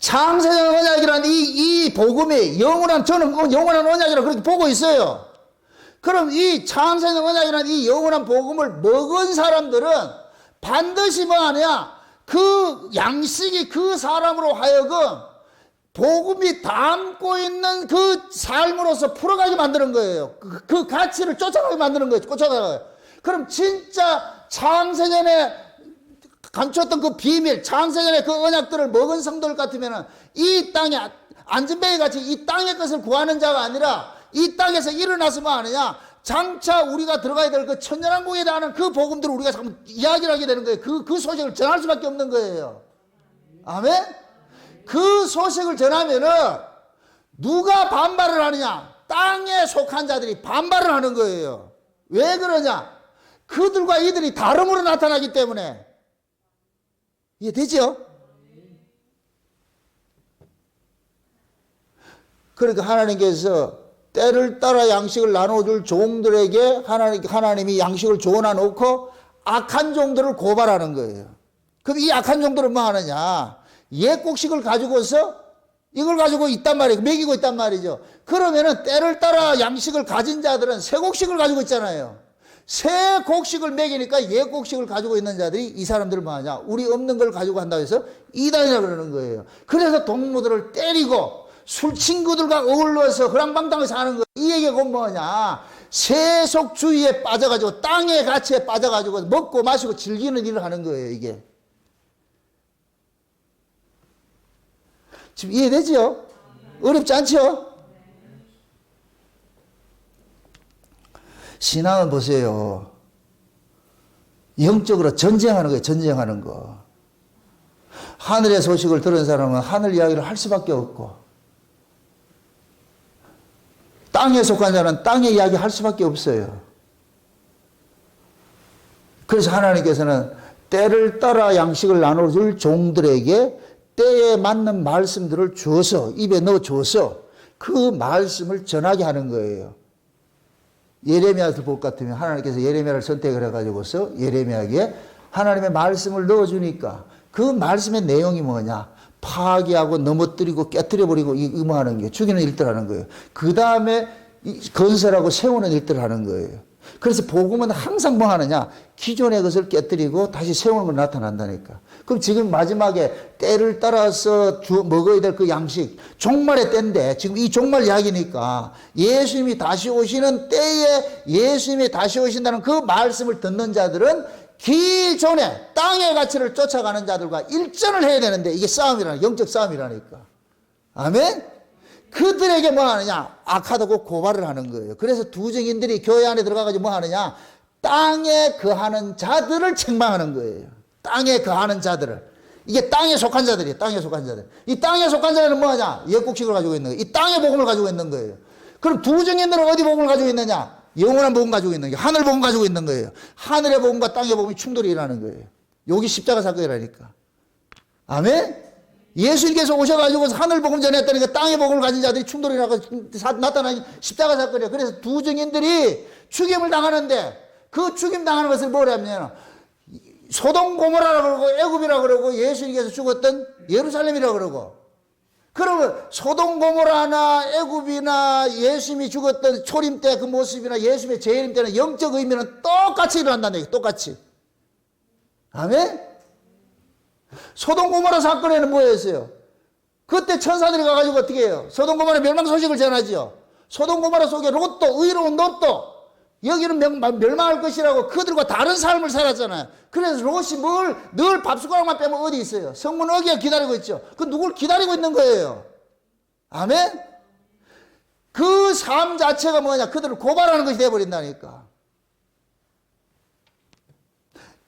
창세전 언약이라는 이 복음이 영원한, 저는 영원한 언약이라고 그렇게 보고 있어요. 그럼 이 창세전 언약이라는 이 영원한 복음을 먹은 사람들은 반드시 뭐 하냐? 그 양식이 그 사람으로 하여금 복음이 담고 있는 그 삶으로서 풀어가게 만드는 거예요. 그 가치를 쫓아가게 만드는 거예요. 쫓아가요. 그럼 진짜 창세전에 감췄던 그 비밀, 창세전에 그 언약들을 먹은 성도들 같으면 이 땅에 안전뱅이 같이 이 땅의 것을 구하는 자가 아니라 이 땅에서 일어나서 뭐 하느냐? 장차 우리가 들어가야 될 그 천년왕국에 대한 그 복음들을 우리가 자꾸 이야기를 하게 되는 거예요. 그 소식을 전할 수밖에 없는 거예요. 아멘? 그 소식을 전하면은 누가 반발을 하느냐? 땅에 속한 자들이 반발을 하는 거예요. 왜 그러냐? 그들과 이들이 다름으로 나타나기 때문에. 이해되죠? 그러니까 하나님께서 때를 따라 양식을 나눠줄 종들에게 하나님이 양식을 줘놔놓고 악한 종들을 고발하는 거예요. 그럼 이 악한 종들은 뭐 하느냐? 옛곡식을 가지고서 이걸 가지고 있단 말이에요. 먹이고 있단 말이죠. 그러면은 때를 따라 양식을 가진 자들은 새 곡식을 가지고 있잖아요. 새 곡식을 먹이니까 옛 곡식을 가지고 있는 자들이 이 사람들을 뭐 하냐? 우리 없는 걸 가지고 한다고 해서 이단이라 그러는 거예요. 그래서 동무들을 때리고 술 친구들과 어울러서 그랑방탕을 사는 거예요. 이 얘기가 뭐냐? 세속주의에 빠져가지고 땅의 가치에 빠져가지고 먹고 마시고 즐기는 일을 하는 거예요. 이게. 지금 이해되죠? 어렵지 않죠? 신앙은 보세요. 영적으로 전쟁하는 거예요. 전쟁하는 거. 하늘의 소식을 들은 사람은 하늘 이야기를 할 수밖에 없고, 땅에 속한 자는 땅의 이야기 할 수밖에 없어요. 그래서 하나님께서는 때를 따라 양식을 나눠줄 종들에게 때에 맞는 말씀들을 줘서, 입에 넣어줘서 그 말씀을 전하게 하는 거예요. 예레미야를 볼 것 같으면 하나님께서 예레미야를 선택을 해가지고서 예레미야에게 하나님의 말씀을 넣어주니까 그 말씀의 내용이 뭐냐? 파괴하고 넘어뜨리고 깨뜨려버리고 임하는 게 죽이는 일들 하는 거예요. 그 다음에 건설하고 세우는 일들을 하는 거예요. 그래서 복음은 항상 뭐 하느냐? 기존의 것을 깨뜨리고 다시 세우는 걸 나타난다니까. 그럼 지금 마지막에 때를 따라서 먹어야 될 그 양식, 종말의 때인데 지금 이 종말 이야기니까 예수님이 다시 오시는 때에 예수님이 다시 오신다는 그 말씀을 듣는 자들은 기존에 땅의 가치를 쫓아가는 자들과 일전을 해야 되는데 이게 싸움이라는, 영적 싸움이라니까. 아멘? 그들에게 뭐 하느냐? 악하다고 고발을 하는 거예요. 그래서 두 증인들이 교회 안에 들어가가지고 뭐 하느냐? 땅에 거하는 자들을 책망하는 거예요. 땅에 거하는 자들을. 이게 땅에 속한 자들이에요. 땅에 속한 자들. 이 땅에 속한 자들은 뭐 하냐? 옛곡식을 가지고 있는 거예요. 이 땅의 복음을 가지고 있는 거예요. 그럼 두 증인들은 어디 복음을 가지고 있느냐? 영원한 복음 가지고 있는 거예요. 하늘 복음 가지고 있는 거예요. 하늘의 복음과 땅의 복음이 충돌이 일어나는 거예요. 여기 십자가 사건이라니까. 아멘? 예수님께서 오셔가지고 하늘 복음 전했다니까 땅의 복음을 가진 자들이 충돌이 나타나는 십자가 사건이에요. 그래서 두 증인들이 죽임을 당하는데 그 죽임 당하는 것을 뭐라면 소돔 고모라라 그러고 애굽이라 그러고 예수님께서 죽었던 예루살렘이라 그러고, 그러면 소돔 고모라나 애굽이나 예수님이 죽었던 초림 때 그 모습이나 예수님의 재림 때는 영적 의미는 똑같이 일어난다는 얘기. 똑같이. 아멘. 소돔 고모라 사건에는 뭐였어요? 그때 천사들이 가가지고 어떻게 해요? 소돔 고모라 멸망 소식을 전하죠. 소돔 고모라 속에 롯도, 의로운 롯도, 여기는 멸망할 것이라고 그들과 다른 삶을 살았잖아요. 그래서 롯이 늘 밥숟가락만 빼면 어디 있어요? 성문 어귀에 기다리고 있죠. 그 누굴 기다리고 있는 거예요. 아멘? 그 삶 자체가 뭐냐? 그들을 고발하는 것이 되어버린다니까.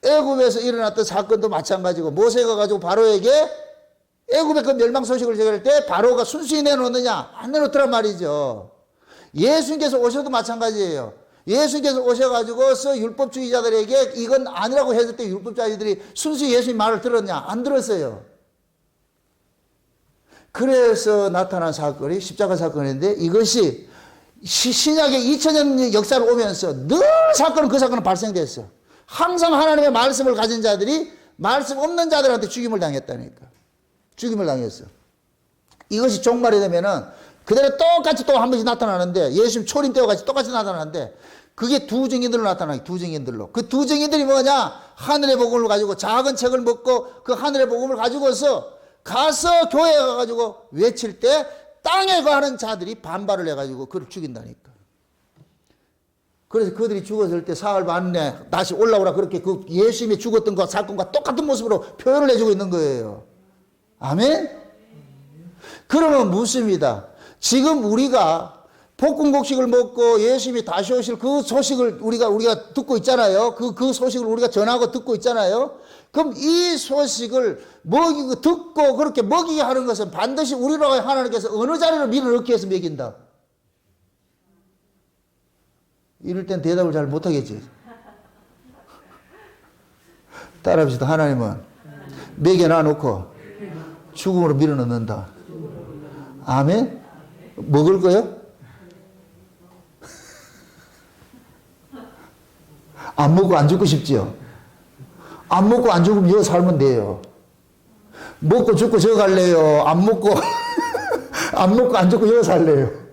애굽에서 일어났던 사건도 마찬가지고, 모세가 가지고 바로에게 애굽의 그 멸망 소식을 전할 때 바로가 순순히 내놓느냐? 안 내놓더란 말이죠. 예수님께서 오셔도 마찬가지예요. 예수님께서 오셔가지고서 율법주의자들에게 이건 아니라고 했을 때 율법주의자들이 순수히 예수님 말을 들었냐? 안 들었어요. 그래서 나타난 사건이 십자가 사건인데, 이것이 신약의 2000년 역사를 오면서 늘 그 사건은 발생됐어. 항상 하나님의 말씀을 가진 자들이 말씀 없는 자들한테 죽임을 당했다니까. 죽임을 당했어. 이것이 종말이 되면은 그대로 똑같이 또 한 번씩 나타나는데, 예수님 초림 때와 같이 똑같이 나타나는데, 그게 두 증인들로 나타나요. 두 증인들로. 그 두 증인들이 뭐냐? 하늘의 복음을 가지고 작은 책을 먹고 그 하늘의 복음을 가지고서 가서 교회에 가가지고 외칠 때 땅에 거하는 자들이 반발을 해가지고 그를 죽인다니까. 그래서 그들이 죽었을 때 사흘 만에 다시 올라오라, 그렇게 그 예수님이 죽었던 그 사건과 똑같은 모습으로 표현을 해주고 있는 거예요. 아멘? 그러면 묻습니다. 지금 우리가 볶음곡식을 먹고 예수님이 다시 오실 그 소식을 우리가 듣고 있잖아요. 그 소식을 우리가 전하고 듣고 있잖아요. 그럼 이 소식을 먹이고 듣고 그렇게 먹이게 하는 것은 반드시 우리로 하나님께서 어느 자리로 밀어넣기 위해서 먹인다. 이럴 땐 대답을 잘 못하겠지. 따라합시다. 하나님은 먹여놔 놓고 죽음으로 밀어넣는다. 아멘? 먹을 거요? 안 먹고 안 죽고 싶지요? 안 먹고 안 죽으면 여기 살면 돼요. 먹고 죽고 저 갈래요? 안 먹고 안 먹고 안 죽고 여기 살래요?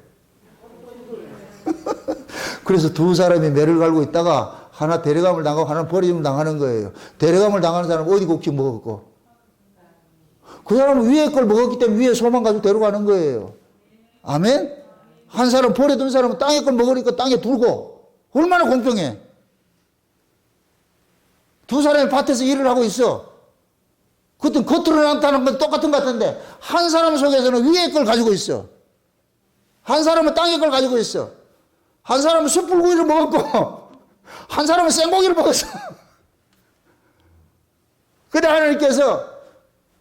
그래서 두 사람이 매를 갈고 있다가 하나 데려감을 당하고 하나 버림을 당하는 거예요. 데려감을 당하는 사람은 어디 곡식 먹었고, 그 사람은 위에 걸 먹었기 때문에 위에 소만 가지고 데려가는 거예요. 아멘? 한 사람 버려둔 사람은 땅에 걸 먹으니까 땅에 두고, 얼마나 공평해. 두 사람이 밭에서 일을 하고 있어. 그것도 겉으로 나타나는 건 똑같은 것 같은데, 한 사람 속에서는 위에 걸 가지고 있어. 한 사람은 땅에 걸 가지고 있어. 한 사람은 숯불구이를 먹었고, 한 사람은 생고기를 먹었어. 근데 하나님께서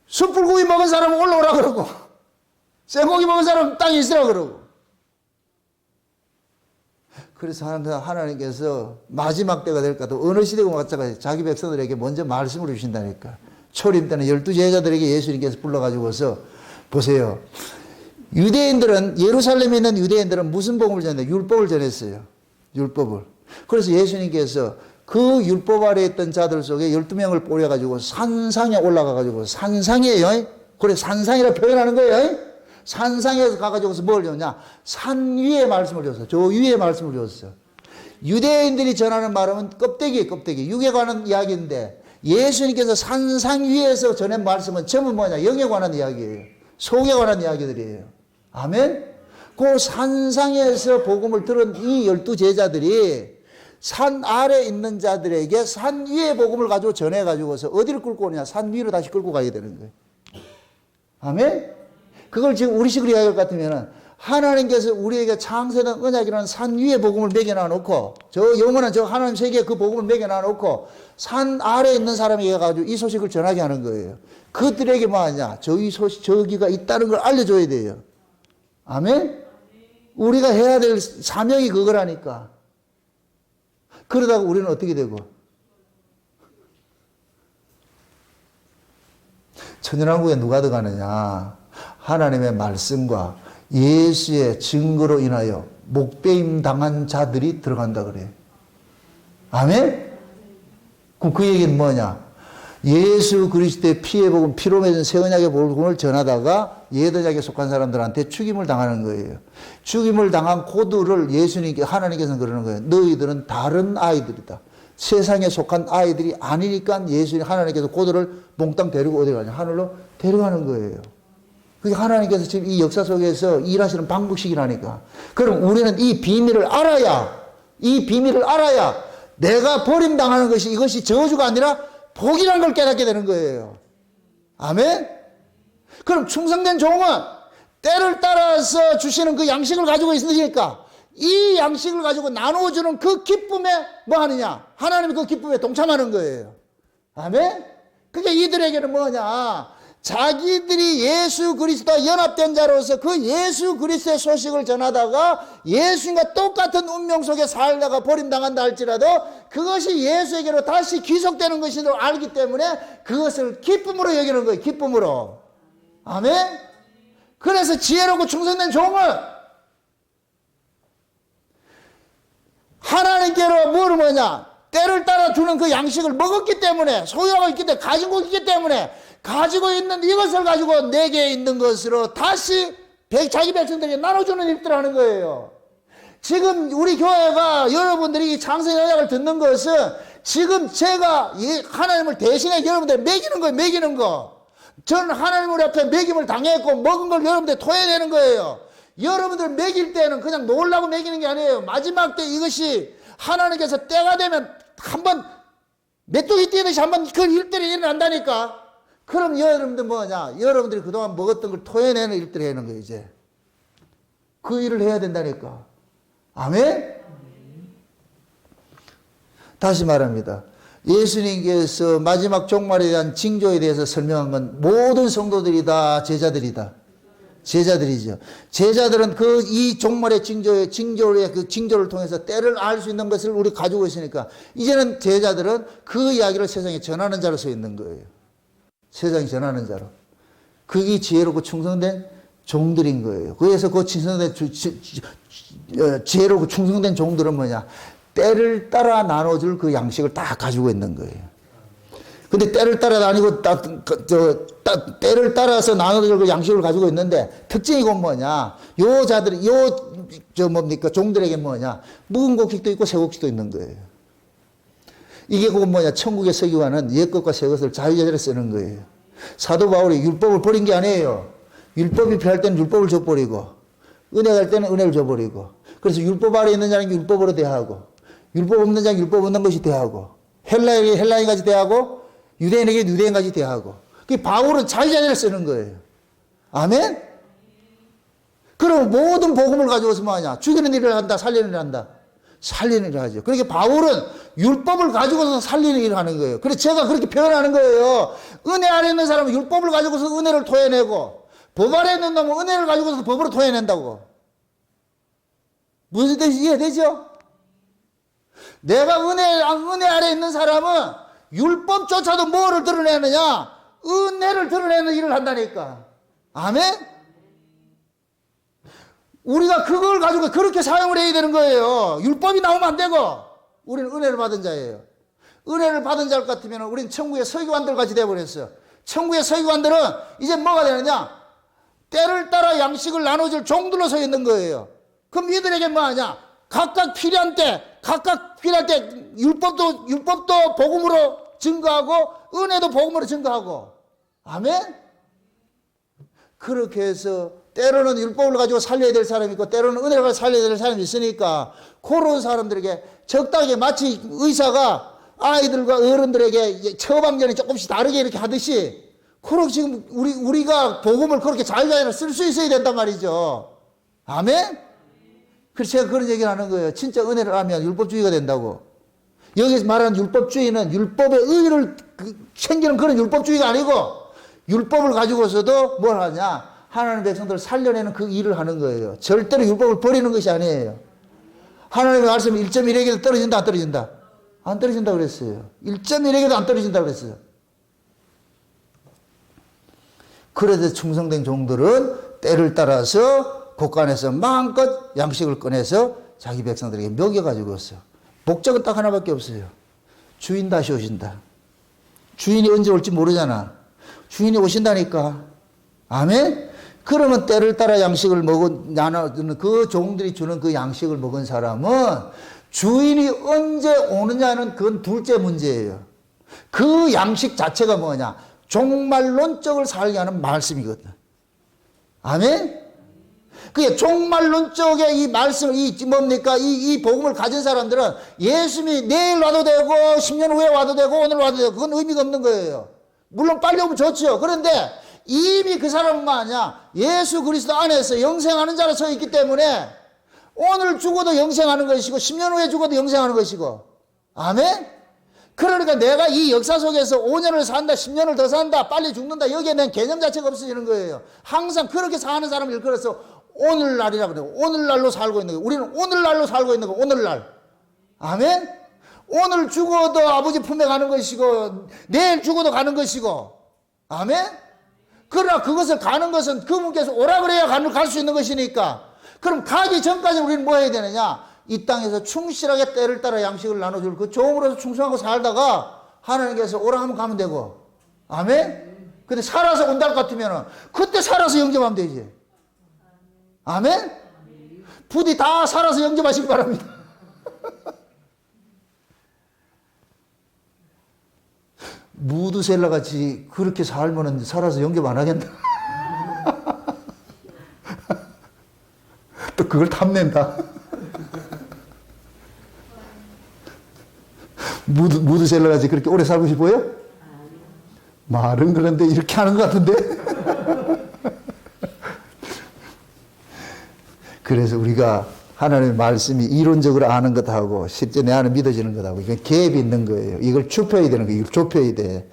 숯불구이 먹은 사람은 올라오라 그러고, 생고기 먹은 사람은 땅에 있으라 그러고. 그래서 하나님께서 마지막 때가 될까, 또 어느 시대가 마찬가지 자기 백성들에게 먼저 말씀을 주신다니까. 초림 때는 12제자들에게 예수님께서 불러가지고서, 보세요. 유대인들은, 예루살렘에 있는 유대인들은 무슨 복음을 전했어요? 율법을 전했어요. 율법을. 그래서 예수님께서 그 율법 아래에 있던 자들 속에 12명을 뽑아가지고 산상에 올라가가지고, 산상이에요. 그래, 산상이라 표현하는 거예요. 산상에서 가가지고서 뭘 줬냐? 산 위에 말씀을 줬어. 저 위에 말씀을 줬어. 유대인들이 전하는 말은 껍데기에 껍데기. 육에 관한 이야기인데, 예수님께서 산상 위에서 전한 말씀은 전부 뭐냐? 영에 관한 이야기예요. 속에 관한 이야기들이에요. 아멘? 그 산상에서 복음을 들은 이 12제자들이 산 아래 있는 자들에게 산 위에 복음을 가지고 전해가지고서 어디를 끌고 오느냐? 산 위로 다시 끌고 가야 되는 거예요. 아멘? 그걸 지금 우리식으로 이야기할 것 같으면, 하나님께서 우리에게 창세된 언약이라는 산 위에 복음을 매겨놔 놓고, 저 영원한 저 하나님 세계에 그 복음을 매겨놔 놓고, 산 아래에 있는 사람에게 가지고 이 소식을 전하게 하는 거예요. 그들에게 뭐 하냐? 저기가 있다는 걸 알려줘야 돼요. 아멘? 우리가 해야 될 사명이 그거라니까. 그러다가 우리는 어떻게 되고? 천연왕국에 누가 들어가느냐? 하나님의 말씀과 예수의 증거로 인하여 목배임 당한 자들이 들어간다 그래요. 아멘? 그럼 그 얘기는 뭐냐? 예수 그리스도의 피에 복음, 피로 맺은 새 언약의 복음을 전하다가 옛 언약에 속한 사람들한테 죽임을 당하는 거예요. 죽임을 당한 고두를 예수님께, 하나님께서는 그러는 거예요. 너희들은 다른 아이들이다. 세상에 속한 아이들이 아니니까 예수님, 하나님께서 고두를 몽땅 데리고 어디 가냐? 하늘로 데려가는 거예요. 그게 하나님께서 지금 이 역사 속에서 일하시는 방법식이라니까. 그럼 우리는 이 비밀을 알아야, 내가 버림당하는 것이 이것이 저주가 아니라 복이라는 걸 깨닫게 되는 거예요. 아멘? 그럼 충성된 종은 때를 따라서 주시는 그 양식을 가지고 있으니까 이 양식을 가지고 나누어주는 그 기쁨에 뭐 하느냐? 하나님이 그 기쁨에 동참하는 거예요. 아멘? 그게 이들에게는 뭐냐? 자기들이 예수 그리스도와 연합된 자로서 그 예수 그리스도의 소식을 전하다가 예수님과 똑같은 운명 속에 살다가 버림당한다 할지라도 그것이 예수에게로 다시 귀속되는 것인 줄 알기 때문에 그것을 기쁨으로 여기는 거예요. 기쁨으로. 아멘? 그래서 지혜롭고 충성된 종을 하나님께로 뭐냐? 때를 따라 주는 그 양식을 먹었기 때문에, 소유하고 있기 때문에, 가지고 있기 때문에 가지고 있는 이것을 가지고 내게 있는 것으로 다시 자기 백성들에게 나눠주는 일들을 하는 거예요. 지금 우리 교회가 여러분들이 창세 언약을 듣는 것은 지금 제가 하나님을 대신해 여러분들 먹이는 거예요. 먹이는 거. 저는 하나님 우리 앞에 먹임을 당했고 먹은 걸 여러분들 토해내는 거예요. 여러분들 먹일 때는 그냥 놀라고 먹이는 게 아니에요. 마지막 때 이것이 하나님께서 때가 되면 한번 메뚜기 뛰듯이 한번 그 일들이 일어난다니까. 그럼 여러분들 뭐냐? 여러분들이 그동안 먹었던 걸 토해내는 일들을 하는 거예요, 이제. 그 일을 해야 된다니까. 아멘? 다시 말합니다. 예수님께서 마지막 종말에 대한 징조에 대해서 설명한 건 모든 성도들이 다 제자들이다. 제자들이죠. 제자들은 이 종말의 징조를 통해서 때를 알 수 있는 것을 우리 가지고 있으니까 이제는 제자들은 그 이야기를 세상에 전하는 자로 서 있는 거예요. 세상에 전하는 자로. 그게 지혜롭고 충성된 종들인 거예요. 그래서 그 지혜롭고 충성된 종들은 뭐냐? 때를 따라 나눠줄 그 양식을 다 가지고 있는 거예요. 근데 때를 따라 나뉘고 때를 따라서 나눠줄 그 양식을 가지고 있는데 특징이 곧 뭐냐? 요 자들이 종들에게 뭐냐? 묵은 곡식도 있고 새 곡식도 있는 거예요. 이게 곧 뭐냐? 천국의 서기관은 옛 것과 새 것을 자유자재로 쓰는 거예요. 사도 바울이 율법을 버린 게 아니에요. 율법이 필요할 때는 율법을 줘버리고 은혜가 할 때는 은혜를 줘버리고 그래서 율법 아래 있는 자는 율법으로 대하고 율법 없는 자는 율법 없는 것이 대하고 헬라인에게 헬라인까지 대하고 유대인에게 유대인까지 대하고 그 바울은 자유자재를 쓰는 거예요. 아멘? 그럼 모든 복음을 가지고서 뭐하냐? 죽이는 일을 한다, 살리는 일을 한다. 살리는 일을 하죠. 그러니까 바울은 율법을 가지고서 살리는 일을 하는 거예요. 그래서 제가 그렇게 표현하는 거예요. 은혜 아래 있는 사람은 율법을 가지고서 은혜를 토해내고 법 아래 있는 놈은 은혜를 가지고서 법으로 토해낸다고. 무슨 뜻이 이해되죠? 내가 은혜 아래 있는 사람은 율법조차도 뭐를 드러내느냐? 은혜를 드러내는 일을 한다니까. 아멘? 우리가 그걸 가지고 그렇게 사용을 해야 되는 거예요. 율법이 나오면 안 되고 우리는 은혜를 받은 자예요. 은혜를 받은 자 같으면 우리는 천국의 서기관들 같이 되어버렸어요. 천국의 서기관들은 이제 뭐가 되느냐? 때를 따라 양식을 나눠줄 종들로 서 있는 거예요. 그럼 이들에게 뭐하냐? 각각 필요한 때 율법도 복음으로 증거하고 은혜도 복음으로 증거하고. 아멘? 그렇게 해서 때로는 율법을 가지고 살려야 될 사람이 있고 때로는 은혜를 가지고 살려야 될 사람이 있으니까 그런 사람들에게 적당하게 마치 의사가 아이들과 어른들에게 처방전이 조금씩 다르게 이렇게 하듯이 그렇게 지금 우리가 복음을 그렇게 자유자재로 쓸 수 있어야 된단 말이죠. 아멘? 그래서 제가 그런 얘기를 하는 거예요. 진짜 은혜를 하면 율법주의가 된다고. 여기서 말하는 율법주의는 율법의 의의를 챙기는 그런 율법주의가 아니고 율법을 가지고서도 뭘 하냐? 하나님의 백성들을 살려내는 그 일을 하는 거예요. 절대로 율법을 버리는 것이 아니에요. 하나님의 말씀이 1.1에게도 떨어진다, 안 떨어진다? 안 떨어진다 그랬어요. 1.1에게도 안 떨어진다 그랬어요. 그래서 충성된 종들은 때를 따라서 곳간에서 마음껏 양식을 꺼내서 자기 백성들에게 먹여가지고 있어요. 목적은 딱 하나밖에 없어요. 주인 다시 오신다. 주인이 언제 올지 모르잖아. 주인이 오신다니까. 아멘? 그러면 때를 따라 양식을 나눠주는 그 종들이 주는 그 양식을 먹은 사람은 주인이 언제 오느냐는 그건 둘째 문제예요. 그 양식 자체가 뭐냐? 종말론적을 살게 하는 말씀이거든. 아멘? 그게 종말론적의 이 말씀을, 이 복음을 가진 사람들은 예수님이 내일 와도 되고, 10년 후에 와도 되고, 오늘 와도 되고, 그건 의미가 없는 거예요. 물론 빨리 오면 좋죠. 그런데 이미 그 사람은 뭐냐? 예수 그리스도 안에서 영생하는 자로 서 있기 때문에 오늘 죽어도 영생하는 것이고, 10년 후에 죽어도 영생하는 것이고. 아멘? 그러니까 내가 이 역사 속에서 5년을 산다, 10년을 더 산다, 빨리 죽는다, 여기에 대한 개념 자체가 없어지는 거예요. 항상 그렇게 사는 사람을 일컬어서 오늘날이라고 그래요. 오늘날로 살고 있는 거예요. 우리는 오늘날로 살고 있는 거예요. 오늘날. 아멘? 오늘 죽어도 아버지 품에 가는 것이고, 내일 죽어도 가는 것이고. 아멘? 그러나 그것을 가는 것은 그분께서 오라 그래야 갈 수 있는 것이니까. 그럼 가기 전까지 우리는 뭐 해야 되느냐? 이 땅에서 충실하게 때를 따라 양식을 나눠줄 그 종으로서 충성하고 살다가 하나님께서 오라 하면 가면 되고. 아멘? 근데 살아서 온다 것 같으면 그때 살아서 영접하면 되지. 아멘? 부디 다 살아서 영접하시기 바랍니다. 무드셀라 같이 그렇게 살면은 살아서 영접 안 하겠나? 또 그걸 탐낸다. 무드셀라 같이 그렇게 오래 살고 싶어요? 말은 그런데 이렇게 하는 것 같은데? 그래서 우리가 하나님의 말씀이 이론적으로 아는 것하고 실제 내 안에 믿어지는 것하고 이건 갭이 있는 거예요. 이걸 좁혀야 되는 거예요. 이걸 좁혀야 돼.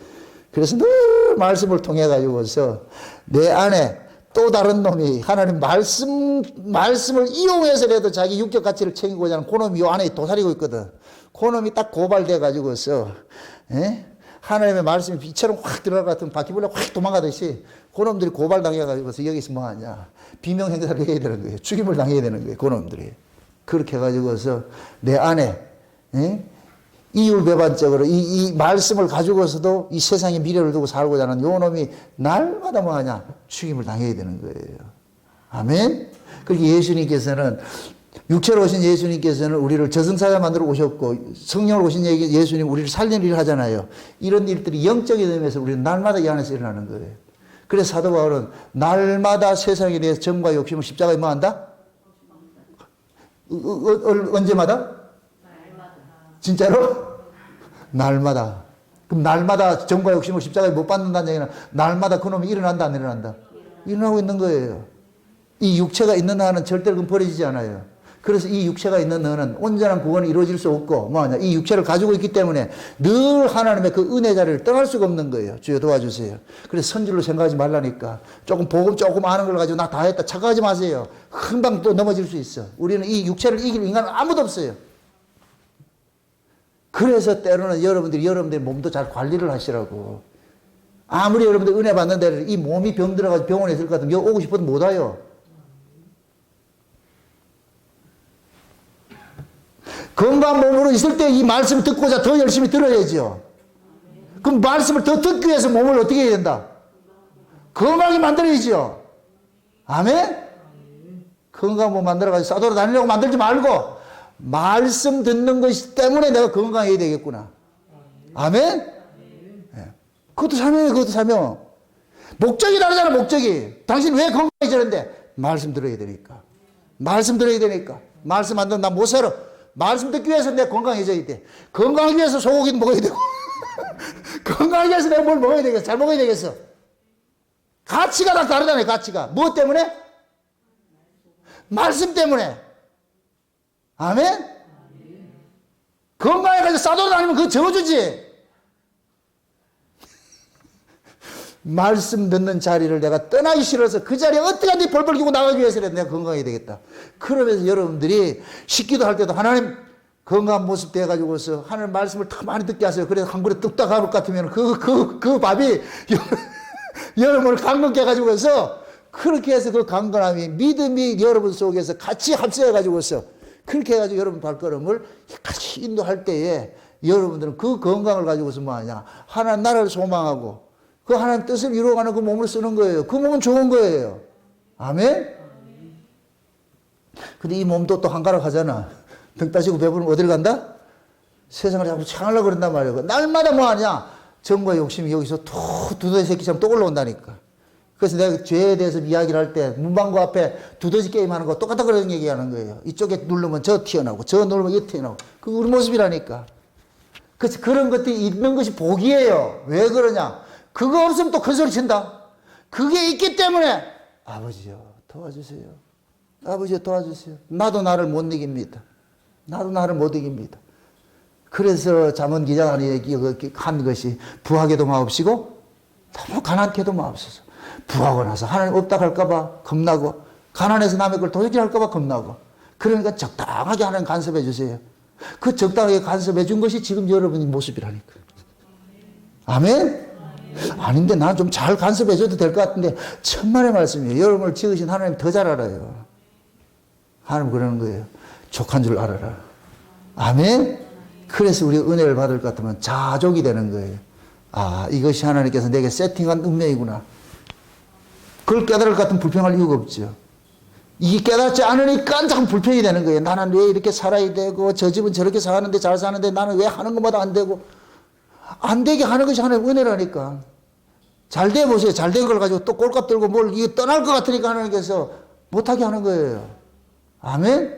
그래서 늘 말씀을 통해 가지고서 내 안에 또 다른 놈이 하나님 말씀을 이용해서라도 자기 육적 가치를 챙기고자 하는 그놈이 이 안에 도사리고 있거든. 그놈이 딱 고발돼 가지고서 하나님의 말씀이 비처럼 확 들어갈 것 같으면 바퀴벌레 확 도망가듯이 그놈들이 고발당해 가지고서 여기서 뭐 하냐? 비명 행사를 해야 되는 거예요. 죽임을 당해야 되는 거예요. 그놈들이. 그렇게 해 가지고서 내 안에 이율배반적으로 이 말씀을 가지고서도 이 세상의 미래를 두고 살고자 하는 요 놈이 날마다 뭐 하냐? 죽임을 당해야 되는 거예요. 아멘? 그렇게 예수님께서는 육체로 오신 예수님께서는 우리를 저승사자 만들어 오셨고 성령으로 오신 예수님 우리를 살리는 일을 하잖아요. 이런 일들이 영적인 의미에서 우리는 날마다 이 안에서 일어나는 거예요. 그래서 사도 바울은 날마다 세상에 대해서 정과 욕심을 십자가에 뭐 한다? 언제마다? 날마다. 진짜로? 날마다. 그럼 날마다 정과 욕심을 십자가에 못 받는다는 얘기는 날마다 그놈이 일어난다 안 일어난다? 일어나고 있는 거예요. 이 육체가 있는 한은 절대로 그건 버려지지 않아요. 그래서 이 육체가 있는 너는 온전한 구원이 이루어질 수 없고 뭐하냐 이 육체를 가지고 있기 때문에 늘 하나님의 그 은혜 자리를 떠날 수가 없는 거예요. 주여 도와주세요. 그래서 선질로 생각하지 말라니까. 복음 조금 아는 걸 가지고 나 다 했다 착각하지 마세요. 금방 또 넘어질 수 있어. 우리는 이 육체를 이길 인간은 아무도 없어요. 그래서 때로는 여러분들의 몸도 잘 관리를 하시라고. 아무리 여러분들 은혜 받는데 이 몸이 병들어가지고 병원에 있을 것 같으면 여기 오고 싶어도 못 와요. 건강한 몸으로 있을 때 이 말씀을 듣고자 더 열심히 들어야죠. 그럼 말씀을 더 듣기 위해서 몸을 어떻게 해야 된다? 건강하게 만들어야죠. 아멘? 건강한 몸 만들어가지고 싸돌아 다니려고 만들지 말고 말씀 듣는 것이 때문에 내가 건강해야 되겠구나. 아멘? 네. 그것도 사명이에요. 그것도 사명. 목적이 다르잖아. 목적이. 당신 왜 건강해지는데? 말씀 들어야 되니까. 말씀 들어야 되니까. 말씀 안 듣는 나 못 살아. 말씀 듣기 위해서 내가 건강해져야 돼. 건강하기 위해서 소고기도 먹어야 되고 건강하기 위해서 내가 뭘 먹어야 되겠어. 잘 먹어야 되겠어. 가치가 다 다르잖아요. 가치가. 무엇 때문에? 말씀 때문에. 아멘? 건강해가지고 싸돌아다니면 그거 적어주지. 말씀 듣는 자리를 내가 떠나기 싫어서 그 자리에 어떻게 하든지 벌벌 기고 나가기 위해서라도 내가 건강해야 되겠다. 그러면서 여러분들이 식기도 할 때도 하나님 건강한 모습 돼가지고서 하나님 말씀을 더 많이 듣게 하세요. 그래서 한 그릇 뚝딱 가볼 것 같으면 그 밥이 여러분을 강건케 해가지고서 그렇게 해서 그 강건함이 믿음이 여러분 속에서 같이 합세해가지고서 그렇게 해가지고 여러분 발걸음을 같이 인도할 때에 여러분들은 그 건강을 가지고서 뭐하냐. 하나님 나라를 소망하고 그 하나님 뜻을 이루어가는 그 몸을 쓰는 거예요. 그 몸은 좋은 거예요. 아멘? 근데 이 몸도 또 한가락 하잖아. 등 따시고 배부르면 어딜 간다? 세상을 자꾸 창하려고 그런단 말이에요. 날마다 뭐하냐? 정과 욕심이 여기서 두더지 새끼처럼 또 올라온다니까. 그래서 내가 죄에 대해서 이야기를 할 때 문방구 앞에 두더지 게임하는 거 똑같다 그런 얘기하는 거예요. 이쪽에 누르면 저 튀어나오고 저 누르면 이 튀어나오고. 그게 우리 모습이라니까. 그래서 그런 것들이 있는 것이 복이에요. 왜 그러냐? 그거 없으면 또 큰 소리 친다. 그게 있기 때문에 아버지요 도와주세요. 아버지요 도와주세요. 나도 나를 못 이깁니다. 나도 나를 못 이깁니다. 그래서 잠언 기자가 한 것이 부하게도 마옵시고 너무 가난케도 마옵소서. 부하고 나서 하나님 없다 할까봐 겁나고 가난해서 남의 걸 도둑질 할까봐 겁나고 그러니까 적당하게 하나님 간섭해 주세요. 그 적당하게 간섭해 준 것이 지금 여러분의 모습이라니까. 아멘? 아닌데 난 좀 잘 간섭해 줘도 될 것 같은데 천만의 말씀이에요. 여러분을 지으신 하나님 더 잘 알아요. 하나님 그러는 거예요. 족한 줄 알아라. 아멘? 그래서 우리 은혜를 받을 것 같으면 자족이 되는 거예요. 아, 이것이 하나님께서 내게 세팅한 운명이구나. 그걸 깨달을 것 같으면 불평할 이유가 없죠. 이게 깨닫지 않으니까 자꾸 불평이 되는 거예요. 나는 왜 이렇게 살아야 되고 저 집은 저렇게 사는데 잘 사는데 나는 왜 하는 것마다 안 되고. 안 되게 하는 것이 하나님 은혜라니까. 잘 돼 보세요. 잘 된 걸 가지고 또 꼴값 들고 뭘 이거 떠날 것 같으니까 하나님께서 못하게 하는 거예요. 아멘?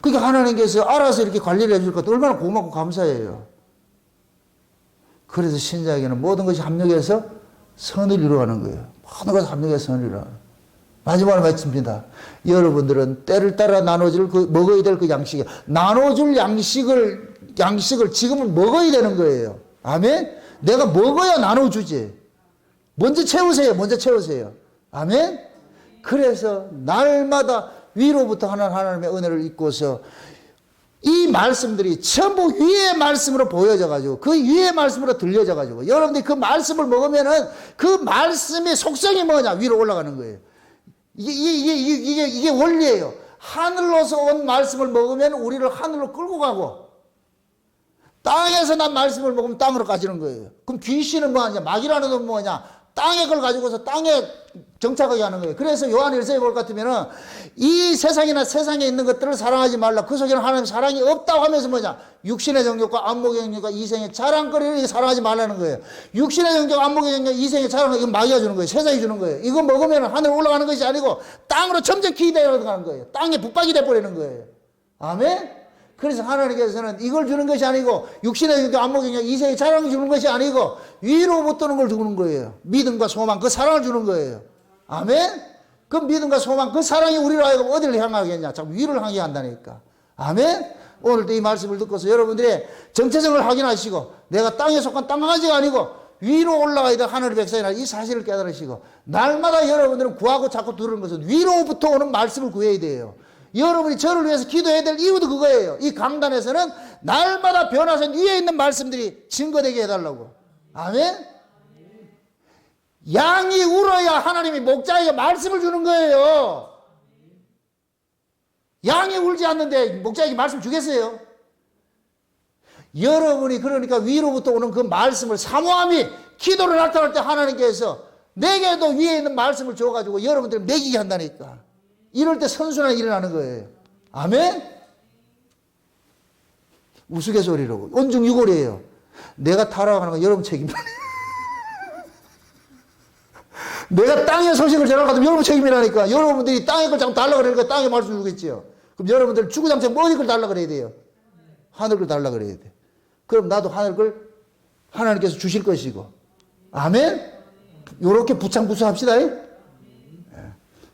그러니까 하나님께서 알아서 이렇게 관리를 해줄 것 얼마나 고맙고 감사해요. 그래서 신자에게는 모든 것이 합력해서 선을 이루어가는 거예요. 모든 것이 합력해서 선을 이루어가는 거예요. 마지막으로 마칩니다. 여러분들은 때를 따라 나눠줄 먹어야 될 그 양식에 나눠줄 양식을 지금은 먹어야 되는 거예요. 아멘? 내가 먹어야 나눠주지. 먼저 채우세요. 먼저 채우세요. 아멘? 그래서 날마다 위로부터 하나님의 은혜를 입고서 이 말씀들이 전부 위의 말씀으로 보여져가지고 그 위의 말씀으로 들려져가지고 여러분들이 그 말씀을 먹으면은 그 말씀의 속성이 뭐냐? 위로 올라가는 거예요. 이게 원리예요. 하늘로서 온 말씀을 먹으면 우리를 하늘로 끌고 가고 땅에서 난 말씀을 먹으면 땅으로 가지는 거예요. 그럼 귀신은 뭐하냐? 마귀라는 건 뭐냐? 땅에 걸 가지고서 땅에 정착하게 하는 거예요. 그래서 요한 1서에 볼 것 같으면은 이 세상이나 세상에 있는 것들을 사랑하지 말라. 그 속에는 하나님 사랑이 없다고 하면서 뭐냐? 육신의 정욕과 안목의 정욕과 이생의 자랑거리를 사랑하지 말라는 거예요. 육신의 정욕, 안목의 정욕, 이생의 자랑을 이건 마귀가 주는 거예요. 세상이 주는 거예요. 이거 먹으면 하늘 올라가는 것이 아니고 땅으로 점점 기대어가는 거예요. 땅에 북박이 돼버리는 거예요. 아멘? 그래서 하나님께서는 이걸 주는 것이 아니고 육신의 안목의 영역, 이세의 자랑을 주는 것이 아니고 위로부터는 걸 주는 거예요. 믿음과 소망, 그 사랑을 주는 거예요. 아멘? 그 믿음과 소망, 그 사랑이 우리로 하여금 어디를 향하겠냐? 자꾸 위를 향하게 한다니까. 아멘? 오늘도 이 말씀을 듣고서 여러분들의 정체성을 확인하시고 내가 땅에 속한 땅강아지가 아니고 위로 올라가야 될 하늘의 백성이라 이 사실을 깨달으시고 날마다 여러분들은 구하고 자꾸 들은 것은 위로부터 오는 말씀을 구해야 돼요. 여러분이 저를 위해서 기도해야 될 이유도 그거예요. 이 강단에서는 날마다 변화선 위에 있는 말씀들이 증거되게 해달라고. 아멘? 양이 울어야 하나님이 목자에게 말씀을 주는 거예요. 양이 울지 않는데 목자에게 말씀 주겠어요? 여러분이 그러니까 위로부터 오는 그 말씀을 사모함이 기도를 나타날 때 하나님께서 내게도 위에 있는 말씀을 줘가지고 여러분들을 먹이게 한다니까. 이럴 때 선순환이 일어나는 거예요. 아멘? 우스갯소리라고. 온중유골이에요. 내가 타락하는 건 여러분 책임이에요. 내가 땅의 소식을 전하면 여러분 책임이라니까. 여러분들이 땅의 걸 자꾸 달라고 그러니까 땅의 말씀 주겠지요. 그럼 여러분들 주구장창 어디 걸 달라고 그래야 돼요? 하늘 걸 달라고 그래야 돼. 그럼 나도 하늘 걸 하나님께서 주실 것이고. 아멘? 요렇게 부창부수합시다.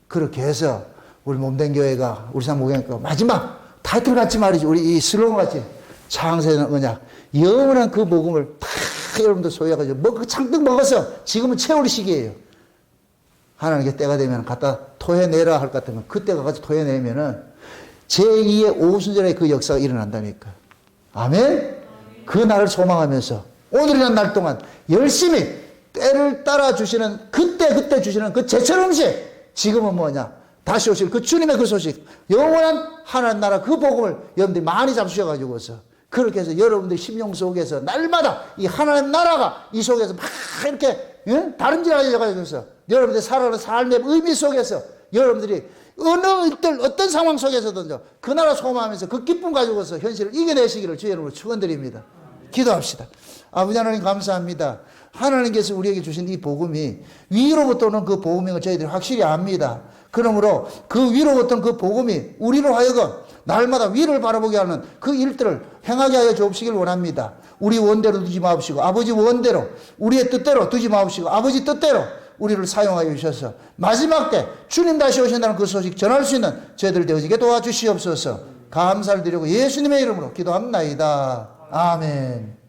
그렇게 해서 우리 몸된 교회가 우리 사목교회가 마지막 타이틀 같이 말이지. 우리 이 슬로건 같이 창세는 언약. 영원한 그 복음을 다 여러분들 소유해가지고 창득 먹어서 지금은 채울 시기예요. 하나님께 때가 되면 갖다 토해내라 할 것 같으면 그때가 같이 토해내면은 제2의 오순절의 그 역사가 일어난다니까. 아멘? 그 날을 소망하면서 오늘이라는 날 동안 열심히 때를 따라 주시는 그때 주시는 그 제철 음식 지금은 뭐냐? 다시 오실 그 주님의 그 소식, 영원한 하나님 나라 그 복음을 여러분들이 많이 잡수셔가지고서 그렇게 해서 여러분들 심령 속에서 날마다 이 하나님 나라가 이 속에서 막 이렇게 다름질하셔가지고서 여러분들이 살아가는 삶의 의미 속에서 여러분들이 어느 일들 어떤 상황 속에서든지 그 나라 소망하면서 그 기쁨 가지고서 현실을 이겨내시기를 주의 이름으로 축원드립니다. 기도합시다. 아버지 하나님 감사합니다. 하나님께서 우리에게 주신 이 복음이 위로부터 오는 그 복음인 걸 저희들이 확실히 압니다. 그러므로 그 위로부터 그 복음이 우리로 하여금 날마다 위를 바라보게 하는 그 일들을 행하게 하여 주옵시길 원합니다. 우리 원대로 두지 마옵시고 아버지 원대로 우리의 뜻대로 두지 마옵시고 아버지 뜻대로 우리를 사용하여 주셔서 마지막 때 주님 다시 오신다는 그 소식 전할 수 있는 저희들 되어지게 도와주시옵소서. 감사를 드리고 예수님의 이름으로 기도합나이다. 아멘.